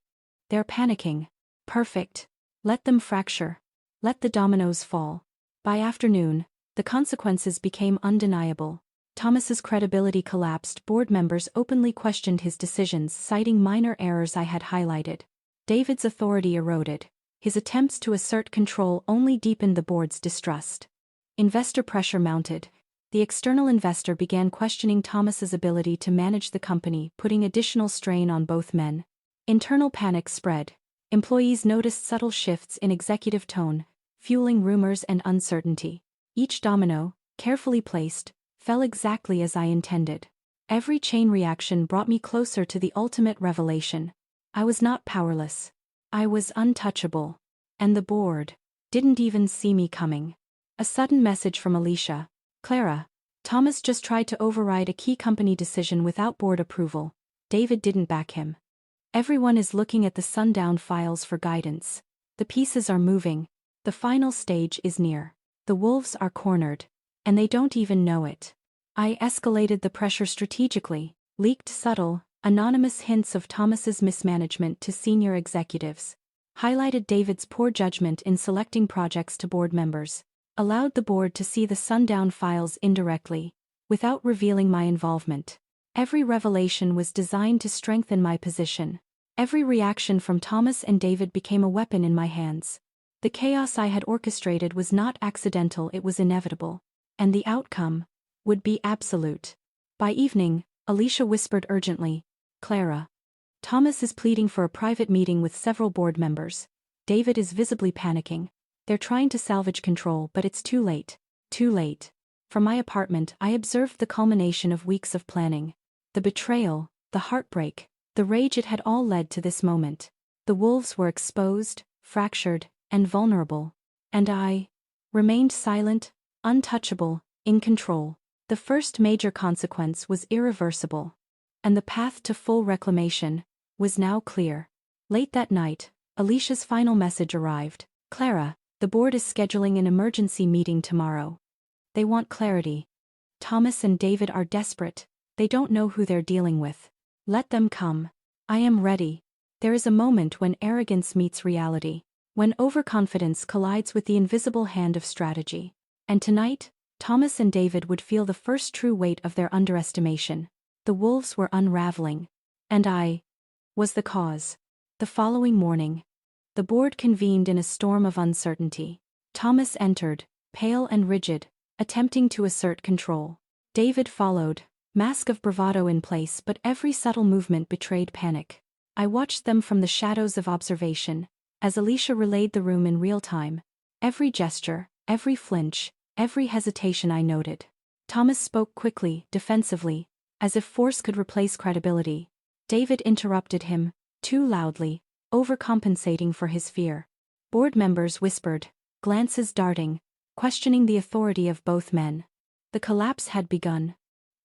Speaker 1: They're panicking. Perfect. Let them fracture. Let the dominoes fall. By afternoon, the consequences became undeniable. Thomas's credibility collapsed. Board members openly questioned his decisions, citing minor errors I had highlighted. David's authority eroded. His attempts to assert control only deepened the board's distrust. Investor pressure mounted. The external investor began questioning Thomas's ability to manage the company, putting additional strain on both men. Internal panic spread. Employees noticed subtle shifts in executive tone, fueling rumors and uncertainty. Each domino, carefully placed, fell exactly as I intended. Every chain reaction brought me closer to the ultimate revelation. I was not powerless. I was untouchable. And the board didn't even see me coming. A sudden message from Alicia. Clara, Thomas just tried to override a key company decision without board approval. David didn't back him. Everyone is looking at the sundown files for guidance. The pieces are moving. The final stage is near. The wolves are cornered. And they don't even know it. I escalated the pressure strategically, leaked subtle, anonymous hints of Thomas's mismanagement to senior executives, highlighted David's poor judgment in selecting projects to board members, allowed the board to see the sundown files indirectly, without revealing my involvement. Every revelation was designed to strengthen my position. Every reaction from Thomas and David became a weapon in my hands. The chaos I had orchestrated was not accidental, it was inevitable. And the outcome would be absolute. By evening, Alicia whispered urgently, "Clara. Thomas is pleading for a private meeting with several board members. David is visibly panicking. They're trying to salvage control, but it's too late. Too late." From my apartment, I observed the culmination of weeks of planning. The betrayal, the heartbreak, the rage, it had all led to this moment. The wolves were exposed, fractured, and vulnerable. And I remained silent, untouchable, in control. The first major consequence was irreversible. And the path to full reclamation was now clear. Late that night, Alicia's final message arrived. "Clara, the board is scheduling an emergency meeting tomorrow. They want clarity. Thomas and David are desperate. They don't know who they're dealing with. Let them come. I am ready." There is a moment when arrogance meets reality, when overconfidence collides with the invisible hand of strategy. And tonight, Thomas and David would feel the first true weight of their underestimation. The wolves were unraveling. And I was the cause. The following morning, the board convened in a storm of uncertainty. Thomas entered, pale and rigid, attempting to assert control. David followed, mask of bravado in place, but every subtle movement betrayed panic. I watched them from the shadows of observation, as Alicia relayed the room in real time. Every gesture, every flinch, every hesitation I noted. Thomas spoke quickly, defensively, as if force could replace credibility. David interrupted him, too loudly, overcompensating for his fear. Board members whispered, glances darting, questioning the authority of both men. The collapse had begun.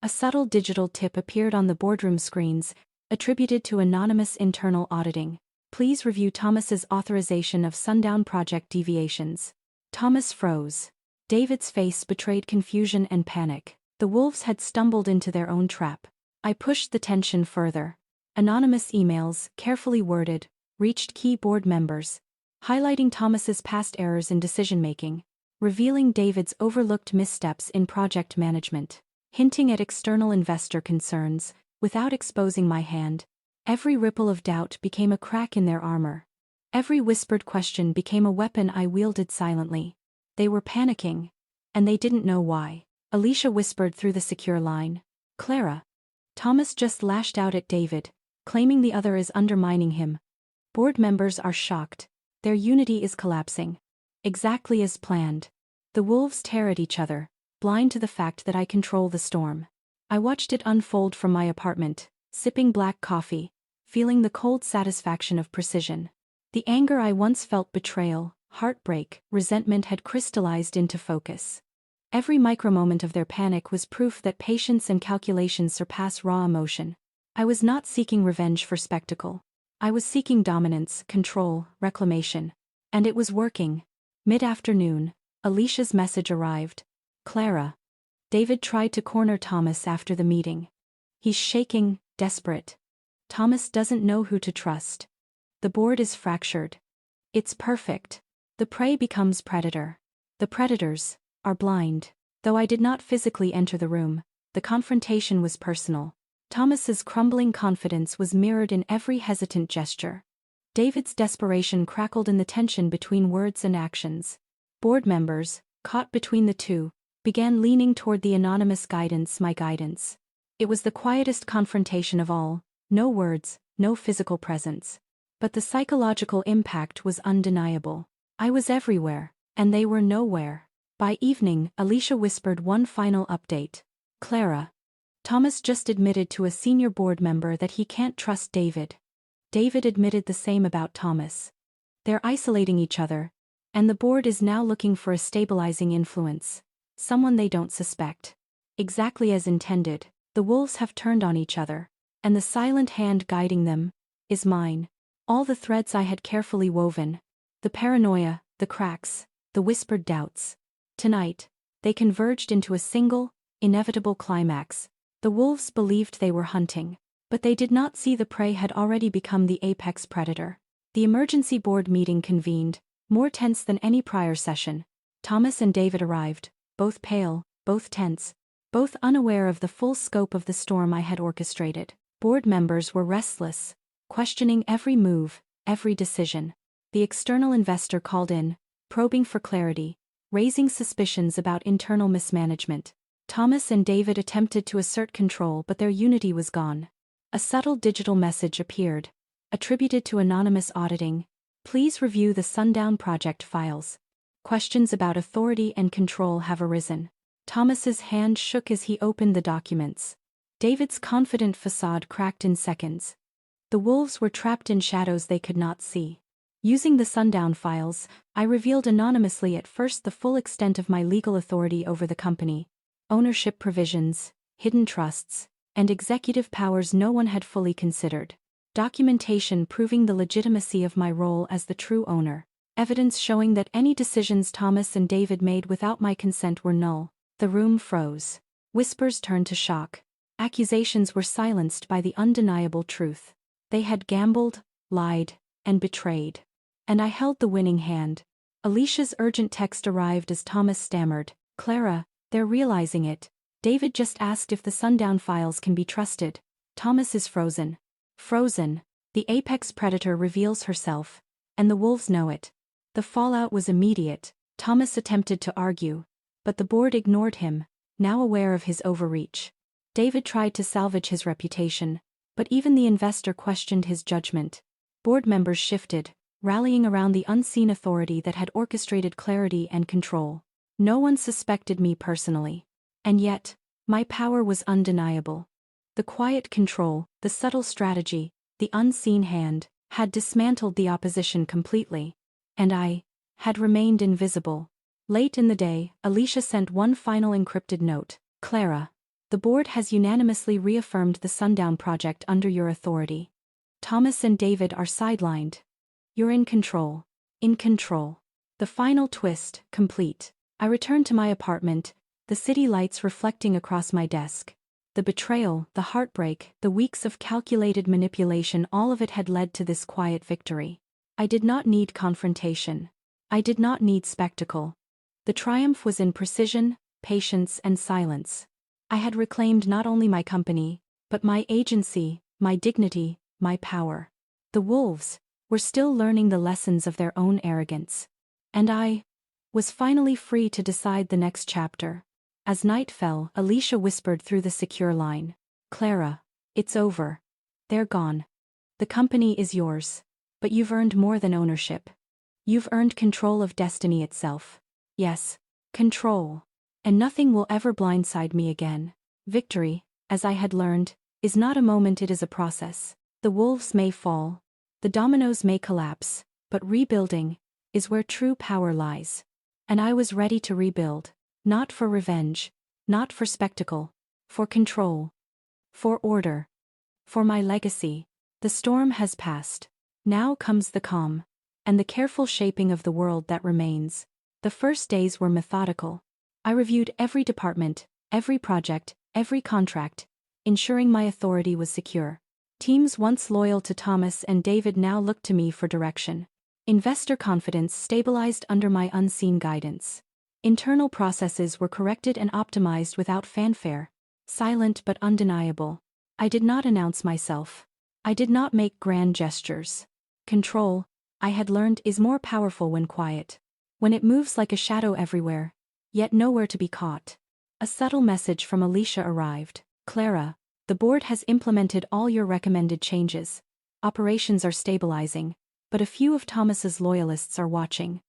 Speaker 1: A subtle digital tip appeared on the boardroom screens, attributed to anonymous internal auditing. "Please review Thomas's authorization of sundown project deviations." Thomas froze. David's face betrayed confusion and panic. The wolves had stumbled into their own trap. I pushed the tension further. Anonymous emails, carefully worded, reached key board members, highlighting Thomas's past errors in decision-making, revealing David's overlooked missteps in project management, hinting at external investor concerns, without exposing my hand. Every ripple of doubt became a crack in their armor. Every whispered question became a weapon I wielded silently. They were panicking, and they didn't know why. Alicia whispered through the secure line, "Clara." Thomas just lashed out at David, claiming the other is undermining him. Board members are shocked. Their unity is collapsing. Exactly as planned. The wolves tear at each other, blind to the fact that I control the storm. I watched it unfold from my apartment, sipping black coffee, feeling the cold satisfaction of precision. The anger I once felt, betrayal, heartbreak, resentment, had crystallized into focus. Every micromoment of their panic was proof that patience and calculation surpass raw emotion. I was not seeking revenge for spectacle. I was seeking dominance, control, reclamation. And it was working. Mid-afternoon, Alicia's message arrived. "Clara." David tried to corner Thomas after the meeting. "He's shaking, desperate. Thomas doesn't know who to trust. The board is fractured. It's perfect. The prey becomes predator. The predators are blind." Though I did not physically enter the room, the confrontation was personal. Thomas's crumbling confidence was mirrored in every hesitant gesture. David's desperation crackled in the tension between words and actions. Board members, caught between the two, began leaning toward the anonymous guidance, my guidance. It was the quietest confrontation of all, no words, no physical presence. But the psychological impact was undeniable. I was everywhere, and they were nowhere. By evening, Alicia whispered one final update. "Clara. Thomas just admitted to a senior board member that he can't trust David. David admitted the same about Thomas. They're isolating each other, and the board is now looking for a stabilizing influence. Someone they don't suspect. Exactly as intended, the wolves have turned on each other, and the silent hand guiding them is mine. All the threads I had carefully woven, the paranoia, the cracks, the whispered doubts. Tonight, they converged into a single, inevitable climax. The wolves believed they were hunting, but they did not see the prey had already become the apex predator. The emergency board meeting convened, more tense than any prior session. Thomas and David arrived, both pale, both tense, both unaware of the full scope of the storm I had orchestrated. Board members were restless, questioning every move, every decision. The external investor called in, probing for clarity, raising suspicions about internal mismanagement. Thomas and David attempted to assert control, but their unity was gone. A subtle digital message appeared, attributed to anonymous auditing. Please review the Sundown Project files. Questions about authority and control have arisen. Thomas's hand shook as he opened the documents. David's confident facade cracked in seconds. The wolves were trapped in shadows they could not see. Using the Sundown files, I revealed anonymously at first the full extent of my legal authority over the company, ownership provisions, hidden trusts, and executive powers no one had fully considered. Documentation proving the legitimacy of my role as the true owner. Evidence showing that any decisions Thomas and David made without my consent were null. The room froze. Whispers turned to shock. Accusations were silenced by the undeniable truth. They had gambled, lied, and betrayed. And I held the winning hand. Alicia's urgent text arrived as Thomas stammered, "Clara, they're realizing it. David just asked if the Sundown files can be trusted." Thomas is frozen. Frozen. The apex predator reveals herself. And the wolves know it. The fallout was immediate. Thomas attempted to argue. But the board ignored him, now aware of his overreach. David tried to salvage his reputation. But even the investor questioned his judgment. Board members shifted, rallying around the unseen authority that had orchestrated clarity and control. No one suspected me personally. And yet, my power was undeniable. The quiet control, the subtle strategy, the unseen hand, had dismantled the opposition completely. And I had remained invisible. Late in the day, Alicia sent one final encrypted note. "Clara, the board has unanimously reaffirmed the Sundown Project under your authority. Thomas and David are sidelined. You're in control. In control." The final twist, complete. I returned to my apartment, the city lights reflecting across my desk. The betrayal, the heartbreak, the weeks of calculated manipulation, all of it had led to this quiet victory. I did not need confrontation. I did not need spectacle. The triumph was in precision, patience, and silence. I had reclaimed not only my company, but my agency, my dignity, my power. The wolves were still learning the lessons of their own arrogance. And I was finally free to decide the next chapter. As night fell, Alicia whispered through the secure line. "Clara, it's over. They're gone. The company is yours. But you've earned more than ownership. You've earned control of destiny itself. Yes, control. And nothing will ever blindside me again." Victory, as I had learned, is not a moment, it is a process. The wolves may fall. The dominoes may collapse. But rebuilding is where true power lies. And I was ready to rebuild. Not for revenge. Not for spectacle. For control. For order. For my legacy. The storm has passed. Now comes the calm. And the careful shaping of the world that remains. The first days were methodical. I reviewed every department, every project, every contract, ensuring my authority was secure. Teams once loyal to Thomas and David now looked to me for direction. Investor confidence stabilized under my unseen guidance. Internal processes were corrected and optimized without fanfare. Silent but undeniable. I did not announce myself. I did not make grand gestures. Control, I had learned, is more powerful when quiet. When it moves like a shadow everywhere, yet nowhere to be caught. A subtle message from Alicia arrived. "Clara, the board has implemented all your recommended changes. Operations are stabilizing, but a few of Thomas's loyalists are watching.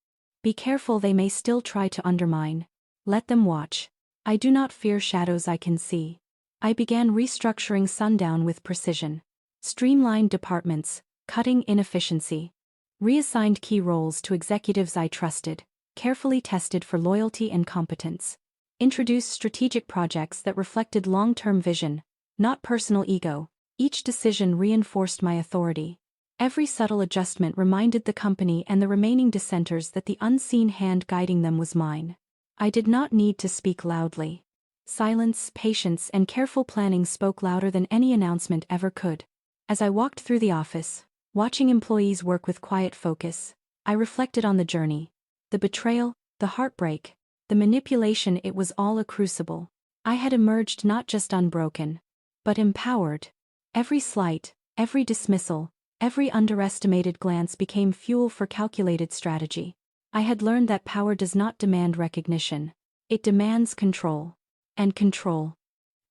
Speaker 1: Be careful, they may still try to undermine. Let them watch. I do not fear shadows I can see." I began restructuring Sundown with precision. Streamlined departments, cutting inefficiency. Reassigned key roles to executives I trusted, carefully tested for loyalty and competence. Introduced strategic projects that reflected long-term vision, not personal ego. Each decision reinforced my authority. Every subtle adjustment reminded the company and the remaining dissenters that the unseen hand guiding them was mine. I did not need to speak loudly. Silence, patience, and careful planning spoke louder than any announcement ever could. As I walked through the office, watching employees work with quiet focus, I reflected on the journey. The betrayal, the heartbreak, the manipulation, it was all a crucible. I had emerged not just unbroken, but empowered. Every slight, every dismissal, every underestimated glance became fuel for calculated strategy. I had learned that power does not demand recognition. It demands control. And control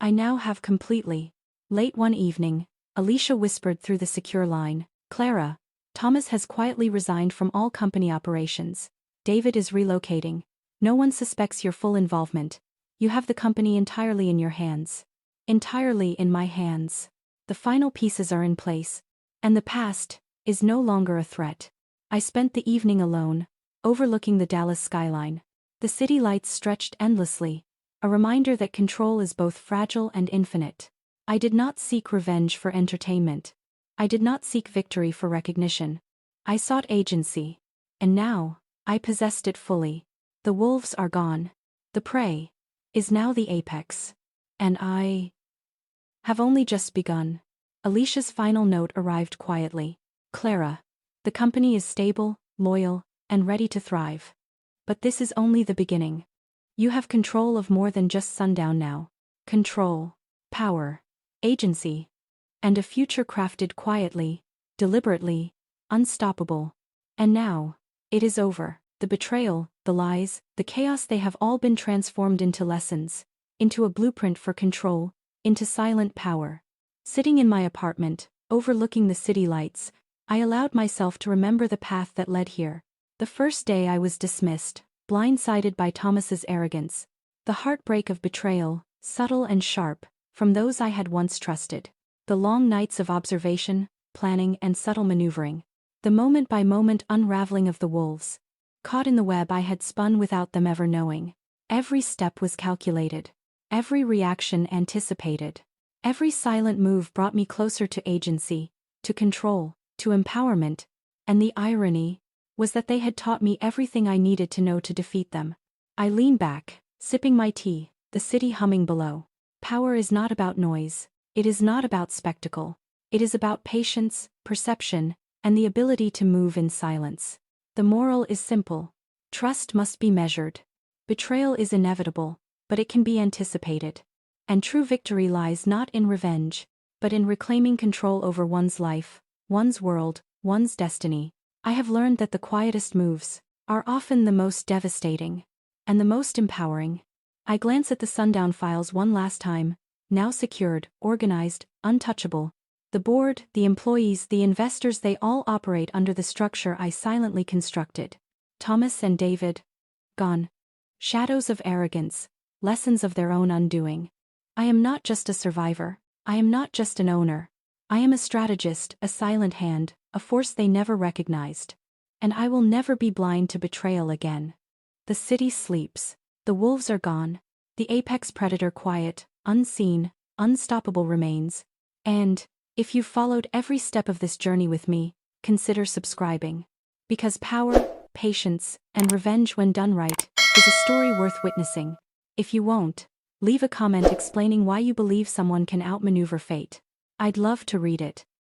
Speaker 1: I now have completely. Late one evening, Alicia whispered through the secure line, "Clara, Thomas has quietly resigned from all company operations. David is relocating. No one suspects your full involvement. You have the company entirely in your hands." Entirely in my hands. The final pieces are in place. And the past is no longer a threat. I spent the evening alone, overlooking the Dallas skyline. The city lights stretched endlessly, a reminder that control is both fragile and infinite. I did not seek revenge for entertainment. I did not seek victory for recognition. I sought agency. And now, I possessed it fully. The wolves are gone. The prey is now the apex. And I have only just begun. Alicia's final note arrived quietly. "Clara, the company is stable, loyal, and ready to thrive. But this is only the beginning. You have control of more than just Sundown now. Control, power, agency, and a future crafted quietly, deliberately, unstoppable. And now, it is over. The betrayal, the lies, the chaos, they have all been transformed into lessons, into a blueprint for control, into silent power." Sitting in my apartment, overlooking the city lights, I allowed myself to remember the path that led here. The first day I was dismissed, blindsided by Thomas's arrogance. The heartbreak of betrayal, subtle and sharp, from those I had once trusted. The long nights of observation, planning, and subtle maneuvering. The moment-by-moment unraveling of the wolves, caught in the web I had spun without them ever knowing. Every step was calculated. Every reaction anticipated. Every silent move brought me closer to agency, to control, to empowerment, and the irony was that they had taught me everything I needed to know to defeat them. I leaned back, sipping my tea, the city humming below. Power is not about noise. It is not about spectacle. It is about patience, perception, and the ability to move in silence. The moral is simple. Trust must be measured. Betrayal is inevitable, but it can be anticipated. And true victory lies not in revenge, but in reclaiming control over one's life, one's world, one's destiny. I have learned that the quietest moves are often the most devastating and the most empowering. I glance at the Sundown files one last time, now secured, organized, untouchable. The board, the employees, the investors, they all operate under the structure I silently constructed. Thomas and David, gone. Shadows of arrogance, lessons of their own undoing. I am not just a survivor. I am not just an owner. I am a strategist, a silent hand, a force they never recognized. And I will never be blind to betrayal again. The city sleeps. The wolves are gone. The apex predator quiet, unseen, unstoppable remains. And, if you've followed every step of this journey with me, consider subscribing. Because power, patience, and revenge when done right, is a story worth witnessing. If you won't, leave a comment explaining why you believe someone can outmaneuver fate. I'd love to read it.